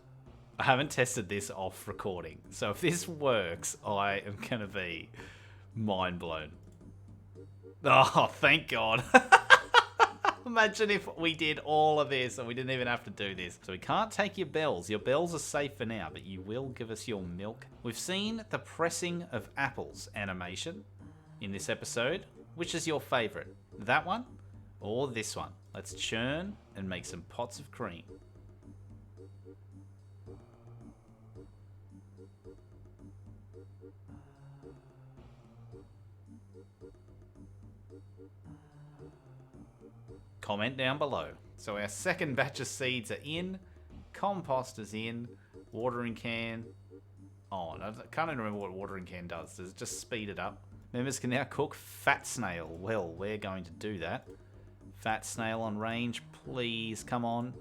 I haven't tested this off recording, so if this works, I am going to be mind blown. Oh, thank God. Imagine if we did all of this and we didn't even have to do this. So we can't take your bells. Your bells are safe for now, but you will give us your milk. We've seen the pressing of apples animation in this episode. Which is your favorite? That one or this one? Let's churn and make some pots of cream. Comment down below. So our second batch of seeds are in, compost is in, watering can. on. I can't even remember what watering can does. Does it just speed it up? Members can now cook fat snail. Well, we're going to do that. Fat snail on range, please, come on.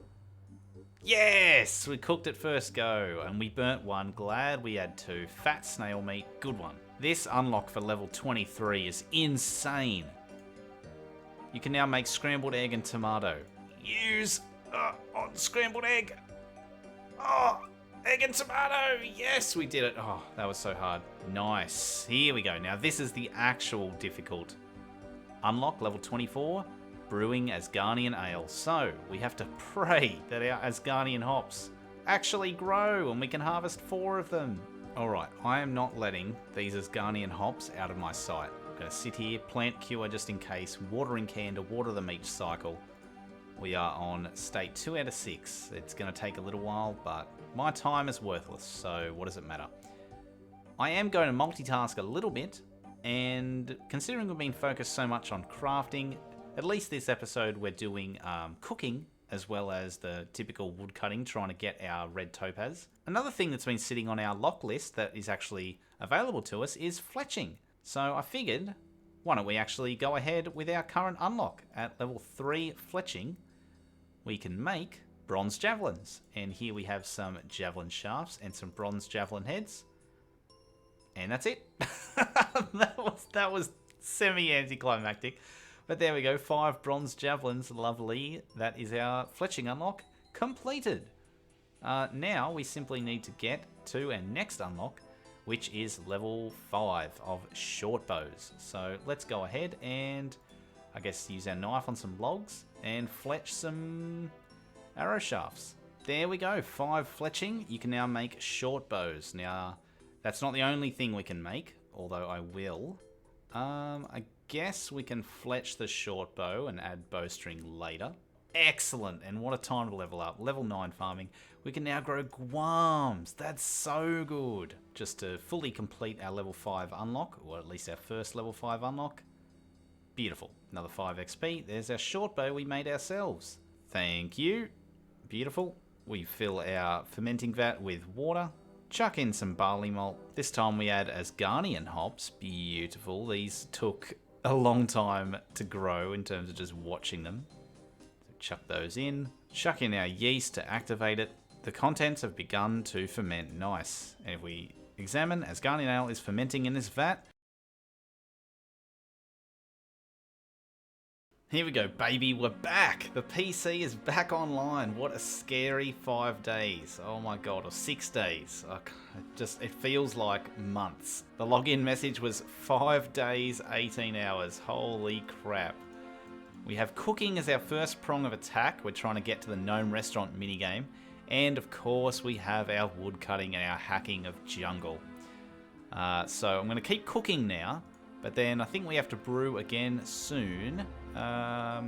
Yes! We cooked it first go, and we burnt one. Glad we had two. Fat snail meat, good one. This unlock for level 23 is insane. You can now make scrambled egg and tomato. Use on scrambled egg. Oh, egg and tomato. Yes, we did it. Oh, that was so hard. Nice. Here we go. Now, this is the actual difficult unlock, level 24. Brewing Asgardian Ale. So, we have to pray that our Asgardian hops actually grow and we can harvest 4 of them. Alright, I am not letting these Asgardian hops out of my sight. I'm going to sit here, plant cure just in case, watering can to water them each cycle. We are on state 2 out of 6. It's going to take a little while, but my time is worthless, so what does it matter? I am going to multitask a little bit, and considering we've been focused so much on crafting, at least this episode we're doing cooking as well as the typical woodcutting, trying to get our red topaz. Another thing that's been sitting on our lock list that is actually available to us is fletching. So I figured, why don't we actually go ahead with our current unlock. At level 3 fletching, we can make bronze javelins. And here we have some javelin shafts and some bronze javelin heads. And that's it. that was semi-anticlimactic. But there we go, 5 bronze javelins, lovely. That is our fletching unlock completed. Now we simply need to get to our next unlock, which is level 5 of short bows. So let's go ahead and I guess use our knife on some logs and fletch some arrow shafts. There we go, 5 fletching. You can now make short bows. Now, that's not the only thing we can make, although I will. I guess we can fletch the short bow and add bowstring later. Excellent, and what a time to level up. Level 9 farming. We can now grow guams. That's so good. Just to fully complete our level 5 unlock, or at least our first level 5 unlock. Beautiful. Another 5 XP. There's our short bow we made ourselves. Thank you. Beautiful. We fill our fermenting vat with water. Chuck in some barley malt. This time we add Asgardian hops. Beautiful. These took a long time to grow in terms of just watching them. So chuck those in. Chuck in our yeast to activate it. The contents have begun to ferment. Nice. And if we examine, Asgardian ale is fermenting in this vat. Here we go, baby. We're back. The PC is back online. What a scary 5 days. Oh my god, or 6 days. It feels like months. The login message was 5 days, 18 hours. Holy crap. We have cooking as our first prong of attack. We're trying to get to the gnome restaurant minigame. And of course, we have our woodcutting and our hacking of jungle. So I'm going to keep cooking now. But then I think we have to brew again soon. We have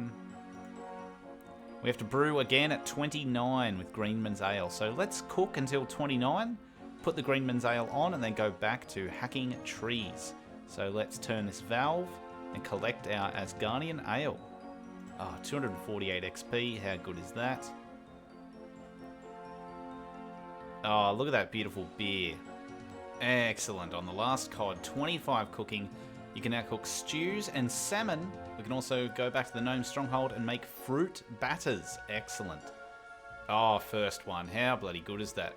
to brew again at 29 with Greenman's Ale. So let's cook until 29, put the Greenman's Ale on, and then go back to hacking trees. So let's turn this valve and collect our Asgardian Ale. 248 XP. How good is that? Oh, look at that beautiful beer. Excellent. On the last cod, 25 cooking. You can now cook stews and salmon. We can also go back to the gnome stronghold and make fruit batters. Excellent. Oh, first one. How bloody good is that?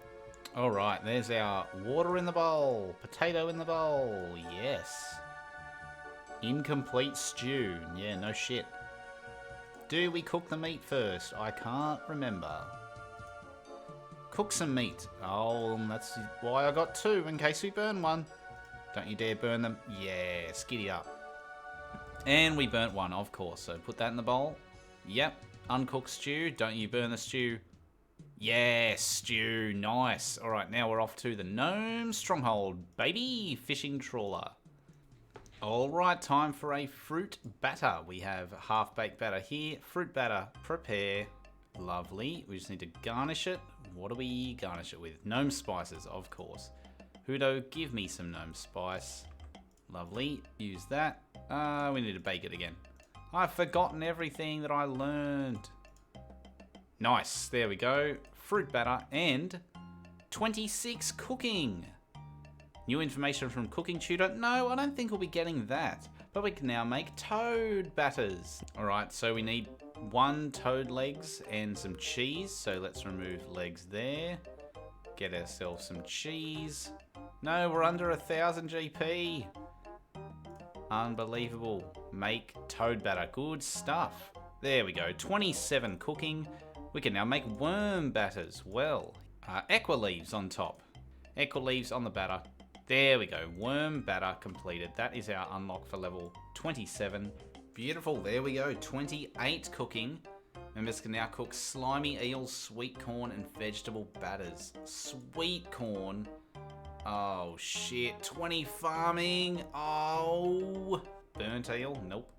All right, there's our water in the bowl. Potato in the bowl. Yes. Incomplete stew. Yeah, no shit. Do we cook the meat first? I can't remember. Cook some meat. Oh, that's why I got 2, in case we burn one. Don't you dare burn them. Yeah, skiddy up. And we burnt one, of course. So put that in the bowl. Yep. Uncooked stew. Don't you burn the stew. Yeah, stew. Nice. All right, now we're off to the gnome stronghold, baby. Fishing trawler. All right, time for a fruit batter. We have half-baked batter here. Fruit batter, prepare. Lovely. We just need to garnish it. What do we garnish it with? Gnome spices, of course. Hudo, give me some gnome spice. Lovely. Use that. We need to bake it again. I've forgotten everything that I learned. Nice. There we go. Fruit batter and 26 cooking. New information from Cooking Tutor? No, I don't think we'll be getting that. But we can now make toad batters. Alright, so we need 1 toad legs and some cheese. So let's remove legs there. Get ourselves some cheese. No, we're under 1000 GP. Unbelievable. Make toad batter. Good stuff. There we go. 27 cooking. We can now make worm batters. Well, equa leaves on top. Equa leaves on the batter. There we go. Worm batter completed. That is our unlock for level 27. Beautiful. There we go. 28 cooking. Members can now cook slimy eels, sweet corn, and vegetable batters. Sweet corn. Oh, shit. 20 farming. Oh. Burnt eel. Nope.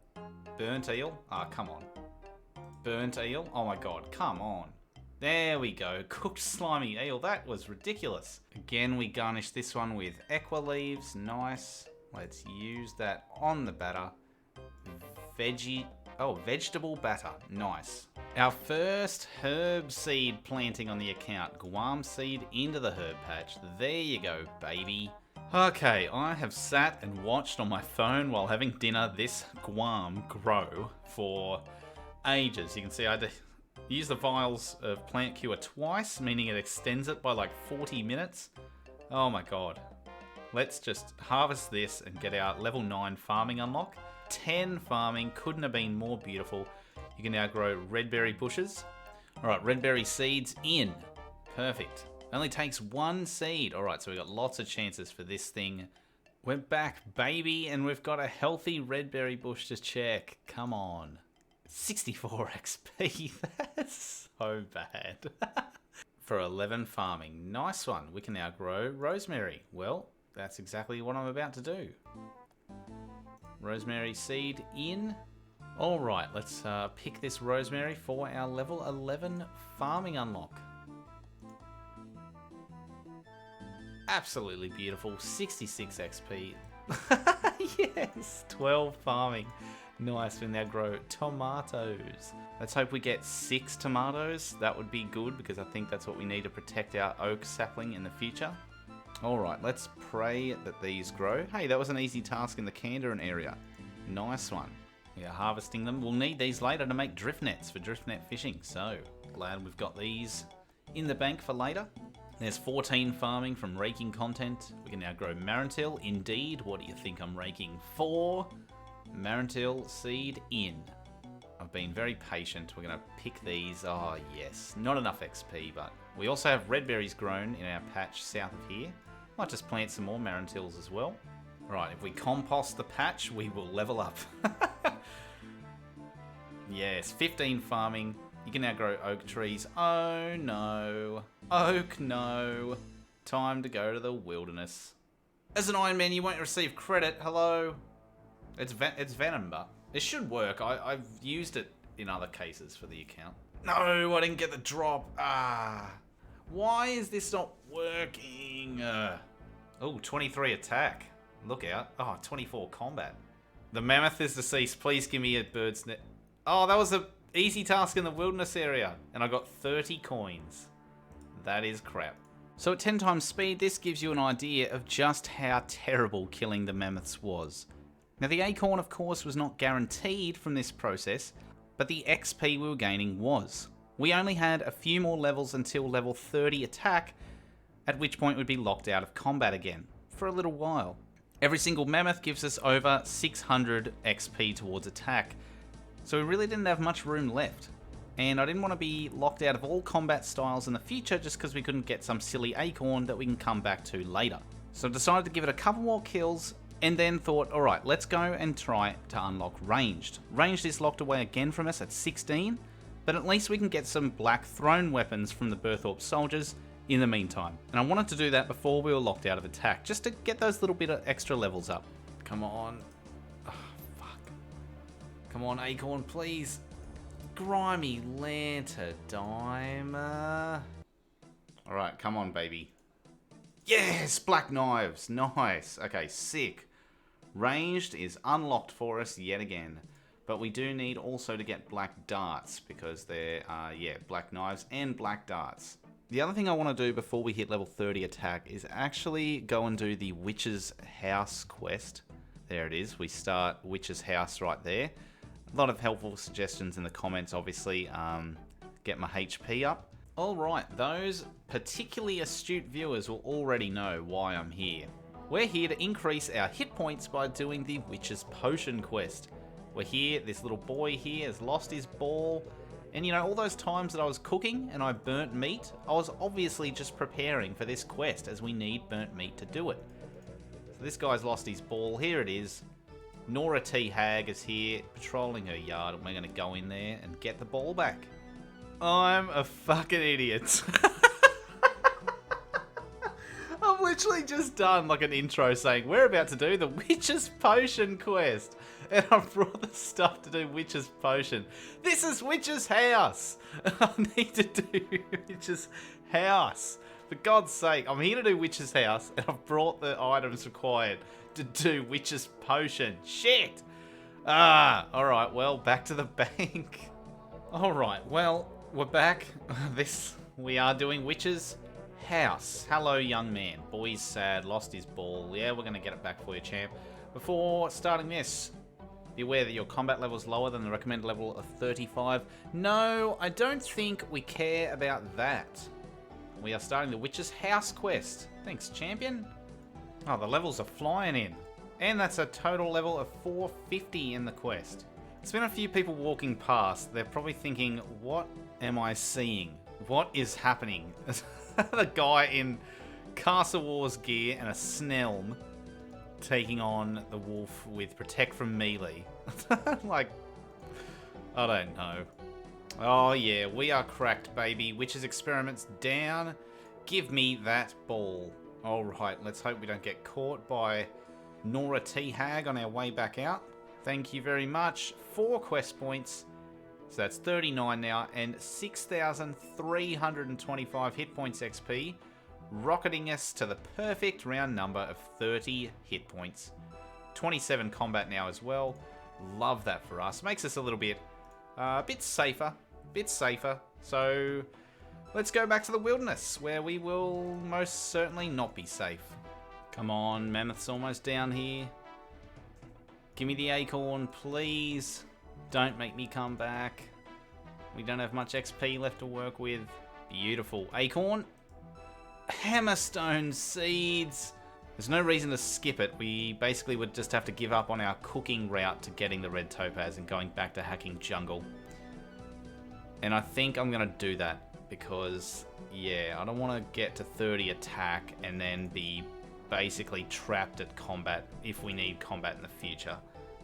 Burnt eel. Ah, come on. Burnt eel. Oh, my God. Come on. There we go. Cooked slimy eel. That was ridiculous. Again, we garnish this one with equa leaves. Nice. Let's use that on the batter. Vegetable batter. Nice. Our first herb seed planting on the account. Guam seed into the herb patch. There you go, baby. Okay, I have sat and watched on my phone while having dinner this guam grow for ages. You can see I use the vials of plant cure twice, meaning it extends it by like 40 minutes. Oh my God. Let's just harvest this and get our level 9 farming unlock. 10 farming, couldn't have been more beautiful. You can now grow red berry bushes. Alright, red berry seeds in. Perfect. Only takes 1 seed. Alright, so we've got lots of chances for this thing. We're back, baby, and we've got a healthy red berry bush to check. Come on. 64 XP. That's so bad. For 11 farming. Nice one. We can now grow rosemary. Well, that's exactly what I'm about to do. Rosemary seed in. Alright, let's pick this rosemary for our level 11 farming unlock. Absolutely beautiful. 66 XP. Yes, 12 farming. Nice, we now grow tomatoes. Let's hope we get 6 tomatoes. That would be good because I think that's what we need to protect our oak sapling in the future. Alright, let's pray that these grow. Hey, that was an easy task in the Kandarin area. Nice one. We are harvesting them. We'll need these later to make drift nets for drift net fishing. So, glad we've got these in the bank for later. There's 14 farming from raking content. We can now grow Marantil. Indeed, what do you think I'm raking for? Marantil seed in. I've been very patient. We're going to pick these. Oh, yes. Not enough XP, but we also have red berries grown in our patch south of here. Might just plant some more Marantils as well. Right, if we compost the patch, we will level up. Yes, 15 farming. You can now grow oak trees. Oh, no. Oak, no. Time to go to the wilderness. As an Iron Man, you won't receive credit. Hello? It's Venom, but it should work. I've used it in other cases for the account. No, I didn't get the drop. Ah. Why is this not working? Oh, 23 attack. Look out. Oh, 24 combat. The mammoth is deceased. Please give me a bird's net. Oh, that was an easy task in the wilderness area. And I got 30 coins. That is crap. So at 10 times speed, this gives you an idea of just how terrible killing the mammoths was. Now the acorn, of course, was not guaranteed from this process, but the XP we were gaining was. We only had a few more levels until level 30 attack, at which point we'd be locked out of combat again, for a little while. Every single mammoth gives us over 600 XP towards attack, so we really didn't have much room left. And I didn't want to be locked out of all combat styles in the future just because we couldn't get some silly acorn that we can come back to later. So I decided to give it a couple more kills, and then thought, alright, let's go and try to unlock ranged. Ranged is locked away again from us at 16, but at least we can get some black throne weapons from the Berthorpe soldiers in the meantime. And I wanted to do that before we were locked out of attack, just to get those little bit of extra levels up. Come on. Oh, fuck. Come on, acorn, please. Grimy Lanterdimer. Alright, come on, baby. Yes! Black knives. Nice. Okay, sick. Ranged is unlocked for us yet again. But we do need also to get black darts, because there are, yeah, black knives and black darts. The other thing I want to do before we hit level 30 attack is actually go and do the Witch's House quest. There it is. We start Witch's House right there. A lot of helpful suggestions in the comments, obviously. Get my HP up. Alright, those particularly astute viewers will already know why I'm here. We're here to increase our hit points by doing the Witch's Potion quest. We're here, this little boy here has lost his ball. And you know, all those times that I was cooking and I burnt meat, I was obviously just preparing for this quest as we need burnt meat to do it. So this guy's lost his ball. Here it is. Nora T. Hag is here patrolling her yard and we're going to go in there and get the ball back. I'm a fucking idiot. I've literally just done like an intro saying we're about to do the Witch's Potion quest. And I've brought the stuff to do Witch's Potion. This is Witch's House. I need to do Witch's House. For God's sake, I'm here to do Witch's House and I've brought the items required to do Witch's Potion. Shit. Alright, well, back to the bank. Alright, well, we're back. We are doing Witch's House. Hello, young man. Boy's sad, lost his ball. Yeah, we're going to get it back for you, champ. Before starting this, be aware that your combat level is lower than the recommended level of 35. No, I don't think we care about that. We are starting the Witch's House quest. Thanks, champion. Oh, the levels are flying in. And that's a total level of 450 in the quest. There's been a few people walking past. They're probably thinking, what am I seeing? What is happening? The guy in Castle Wars gear and a Snelm taking on the wolf with Protect from Melee. Like, I don't know. Oh yeah, we are cracked, baby. Witch's Experiment's down. Give me that ball. Alright, let's hope we don't get caught by Nora T. Hag on our way back out. Thank you very much. 4 quest points. So that's 39 now, and 6,325 hit points XP, rocketing us to the perfect round number of 30 hit points. 27 combat now as well. Love that for us. Makes us a little bit safer. So let's go back to the wilderness, where we will most certainly not be safe. Come on, Mammoth's almost down here. Give me the acorn, please. Don't make me come back. We don't have much XP left to work with. Beautiful. Acorn. Hammerstone seeds. There's no reason to skip it. We basically would just have to give up on our cooking route to getting the Red Topaz and going back to hacking jungle. And I think I'm going to do that because, yeah, I don't want to get to 30 attack and then be basically trapped at combat if we need combat in the future.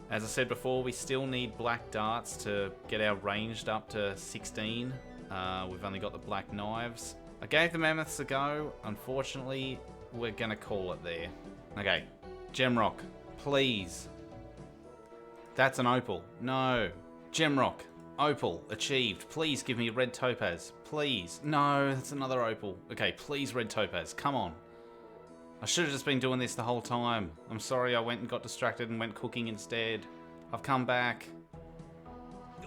As I said before, we still need black darts to get our ranged up to 16. We've only got the black knives. I gave the mammoths a go. Unfortunately, we're going to call it there. Okay, Gemrock, please. That's an opal. No. Gemrock, opal, achieved. Please give me Red Topaz. Please. No, that's another opal. Okay, please Red Topaz. Come on. I should have just been doing this the whole time. I'm sorry I went and got distracted and went cooking instead. I've come back.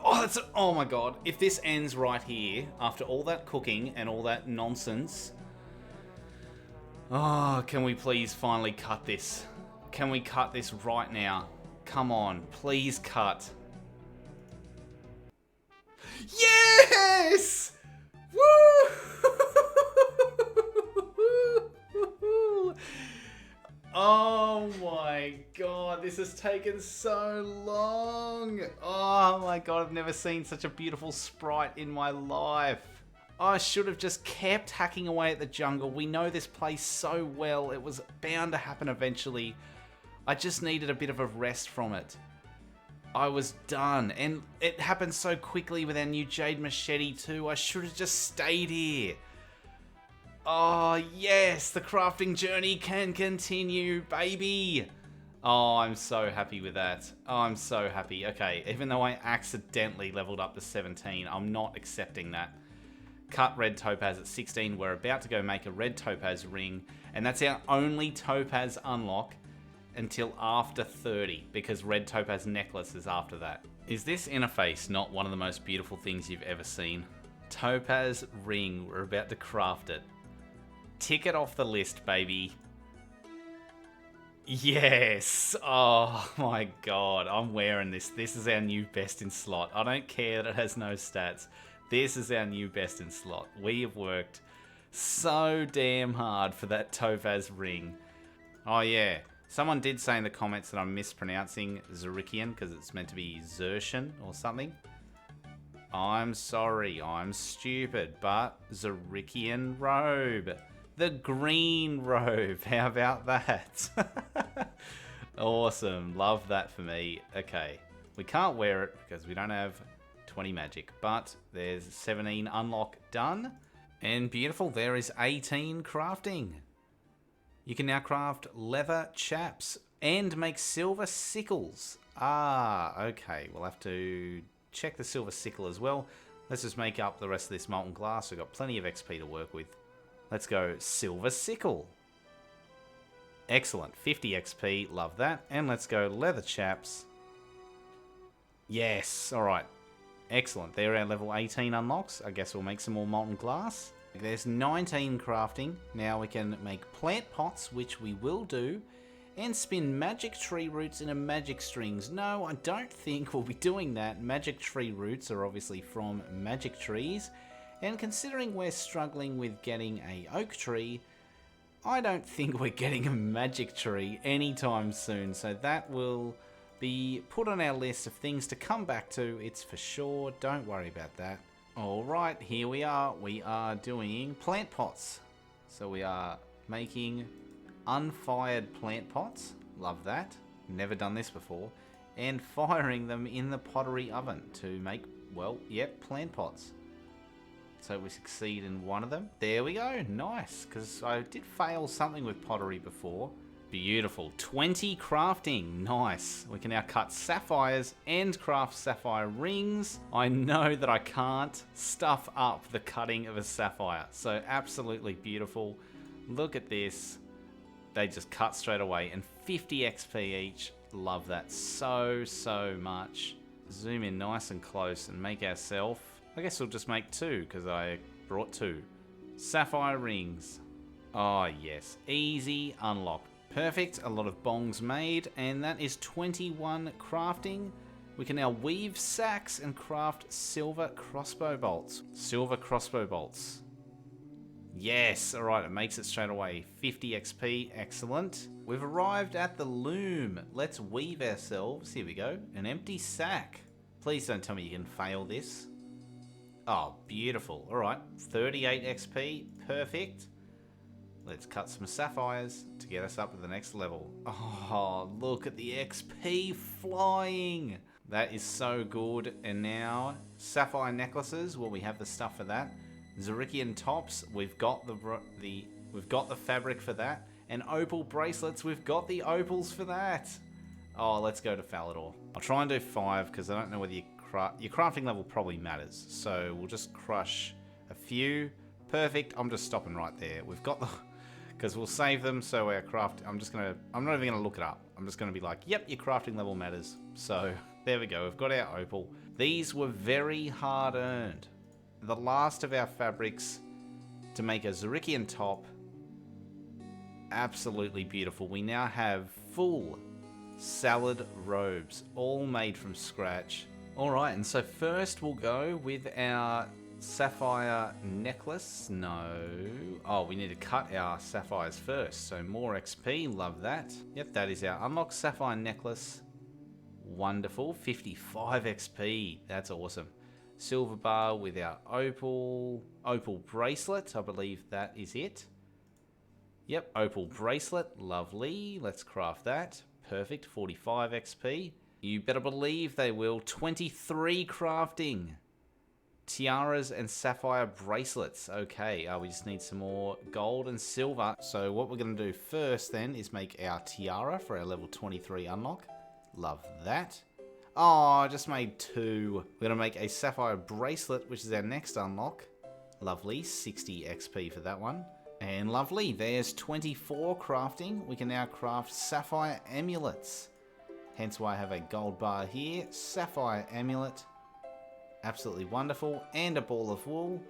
Oh my god. If this ends right here, after all that cooking and all that nonsense... Oh, can we please finally cut this? Can we cut this right now? Come on, please cut. Yes! Woo! Oh my god, this has taken so long. Oh my god, I've never seen such a beautiful sprite in my life. I should have just kept hacking away at the jungle. We know this place so well. It was bound to happen eventually. I just needed a bit of a rest from it. I was done, and it happened so quickly with our new Jade Machete too. I should have just stayed here. Oh yes, the crafting journey can continue, baby. Oh, I'm so happy with that. Oh, I'm so happy. Okay, even though I accidentally leveled up to 17, I'm not accepting that. Cut Red Topaz at 16. We're about to go make a Red Topaz ring, and that's our only Topaz unlock until after 30, because Red Topaz necklace is after that. Is this interface not one of the most beautiful things you've ever seen? Topaz ring. We're about to craft it. Tick it off the list, baby. Yes! Oh my god, I'm wearing this. This is our new best in slot. I don't care that it has no stats. This is our new best in slot. We have worked so damn hard for that Topaz ring. Oh yeah, someone did say in the comments that I'm mispronouncing Zurikian because it's meant to be Xertian or something. I'm sorry, I'm stupid, but Zurikian robe. The green robe, how about that? Awesome, love that for me. Okay, we can't wear it because we don't have 20 magic, but there's 17 unlock done. And beautiful, there is 18 crafting. You can now craft leather chaps and make silver sickles. Ah, okay, we'll have to check the silver sickle as well. Let's just make up the rest of this molten glass. We've got plenty of XP to work with. Let's go silver sickle. Excellent, 50 XP, love that. And let's go leather chaps. Yes, all right. Excellent, there are our level 18 unlocks. I guess we'll make some more molten glass. There's 19 crafting. Now we can make plant pots, which we will do, and spin magic tree roots into magic strings. No, I don't think we'll be doing that. Magic tree roots are obviously from magic trees, and considering we're struggling with getting a oak tree, I don't think we're getting a magic tree anytime soon, so that will be put on our list of things to come back to. It's for sure, don't worry about that. Alright, here we are. We are doing plant pots. So we are making unfired plant pots. Love that. Never done this before. And firing them in the pottery oven to make, well, yep, plant pots. So we succeed in one of them. There we go. Nice. Because I did fail something with pottery before. Beautiful. 20 crafting. Nice. We can now cut sapphires and craft sapphire rings. I know that I can't stuff up the cutting of a sapphire. So absolutely beautiful. Look at this. They just cut straight away. And 50 XP each. Love that so much. Zoom in nice and close and make ourselves. I guess we'll just make two because I brought two. Sapphire rings. Oh yes. Easy unlock. Perfect, a lot of bongs made, and that is 21 crafting. We can now weave sacks and craft silver crossbow bolts. Silver crossbow bolts. Yes, alright, it makes it straight away. 50 XP, excellent. We've arrived at the loom. Let's weave ourselves, here we go, an empty sack. Please don't tell me you can fail this. Oh, beautiful. Alright, 38 XP, perfect. Let's cut some sapphires to get us up to the next level. Oh, look at the XP flying. That is so good. And now, sapphire necklaces. Well, we have the stuff for that. Zurikian tops. We've got the fabric for that. And opal bracelets. We've got the opals for that. Oh, let's go to Falador. I'll try and do 5 because I don't know whether your crafting level probably matters. So we'll just crush a few. Perfect. I'm just stopping right there. We've got the... Because we'll save them, so our craft... I'm not even going to look it up. I'm just going to be like, yep, your crafting level matters. So, there we go. We've got our opal. These were very hard earned. The last of our fabrics to make a Zurikian top. Absolutely beautiful. We now have full salad robes, all made from scratch. Alright, and so first we'll go with our... sapphire necklace. No. Oh, we need to cut our sapphires first. So more XP. Love that. Yep, that is our unlock sapphire necklace. Wonderful. 55 XP. That's awesome. Silver bar with our opal bracelet. I believe that is it. Yep, opal bracelet. Lovely. Let's craft that. Perfect. 45 XP. You better believe they will. 23 crafting. Tiaras and sapphire bracelets. Okay, we just need some more gold and silver. So what we're going to do first then is make our tiara for our level 23 unlock. Love that. Oh, I just made 2. We're going to make a sapphire bracelet, which is our next unlock. Lovely, 60 XP for that one. And lovely, there's 24 crafting. We can now craft sapphire amulets. Hence why I have a gold bar here. Sapphire amulet. Absolutely wonderful. And a ball of wool.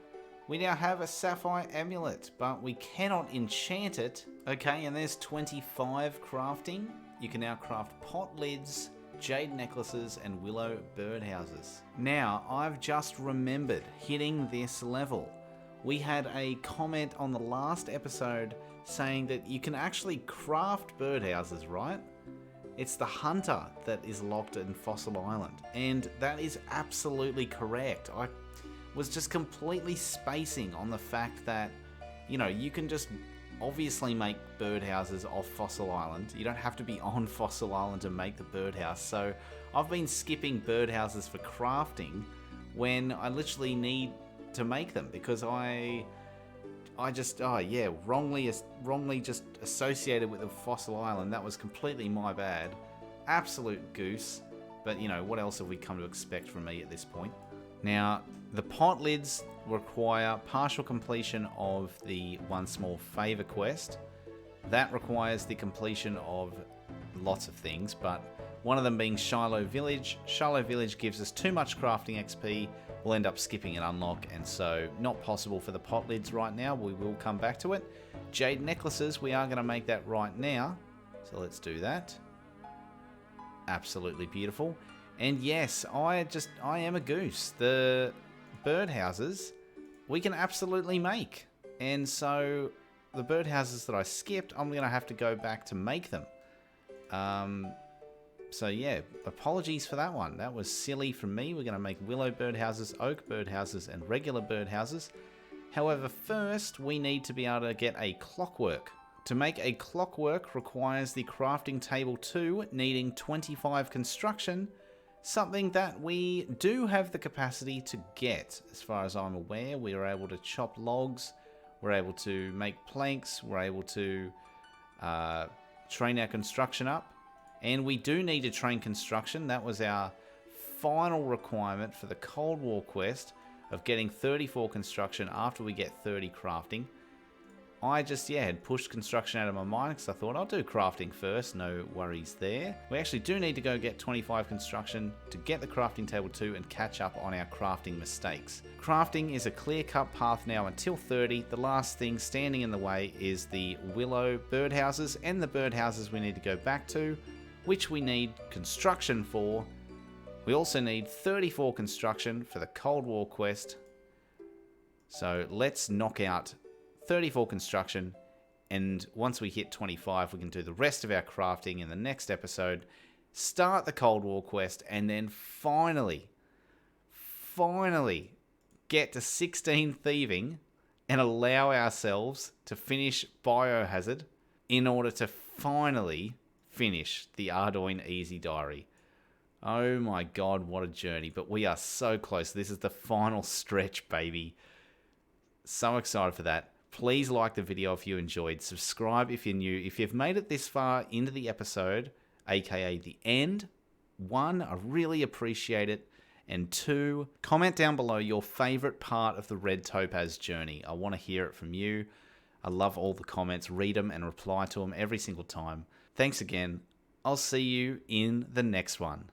We now have a sapphire amulet, but we cannot enchant it. Okay, and there's 25 crafting. You can now craft pot lids, jade necklaces, and willow birdhouses. Now, I've just remembered hitting this level. We had a comment on the last episode saying that you can actually craft birdhouses, right? It's the hunter that is locked in Fossil Island, and that is absolutely correct. I was just completely spacing on the fact that, you know, you can just obviously make birdhouses off Fossil Island. You don't have to be on Fossil Island to make the birdhouse. So I've been skipping birdhouses for crafting when I literally need to make them, because I just, wrongly just associated with the Fossil Island. That was completely my bad. Absolute goose. But, you know, what else have we come to expect from me at this point? Now, the pot lids require partial completion of the One Small Favour quest. That requires the completion of lots of things, but one of them being Shiloh Village. Shiloh Village gives us too much crafting XP. We'll end up skipping an unlock, and so not possible for the pot lids right now. We will come back to it. Jade necklaces, we are going to make that right now. So let's do that. Absolutely beautiful. And yes, I am a goose. The birdhouses we can absolutely make. And so the birdhouses that I skipped, I'm going to have to go back to make them. So yeah, apologies for that one. That was silly from me. We're going to make willow birdhouses, oak birdhouses, and regular birdhouses. However, first we need to be able to get a clockwork. To make a clockwork requires the crafting table 2 needing 25 construction, something that we do have the capacity to get. As far as I'm aware, we are able to chop logs, we're able to make planks, we're able to train our construction up. And we do need to train construction. That was our final requirement for the Cold War quest of getting 34 construction after we get 30 crafting. I just, had pushed construction out of my mind because I thought I'll do crafting first, no worries there. We actually do need to go get 25 construction to get the crafting table 2 and catch up on our crafting mistakes. Crafting is a clear-cut path now until 30. The last thing standing in the way is the willow birdhouses and the birdhouses we need to go back to, which we need construction for. We also need 34 construction for the Cold War quest. So let's knock out 34 construction, and once we hit 25, we can do the rest of our crafting in the next episode, start the Cold War quest, and then finally get to 16 thieving and allow ourselves to finish Biohazard in order to finally finish the Ardougne Easy Diary. Oh my god, what a journey, but we are so close. This is the final stretch, baby. So excited for that. Please like the video if you enjoyed. Subscribe if you're new. If you've made it this far into the episode, aka the end, 1, I really appreciate it. And 2, comment down below your favorite part of the Red Topaz journey. I want to hear it from you. I love all the comments, read them and reply to them every single time. Thanks again. I'll see you in the next one.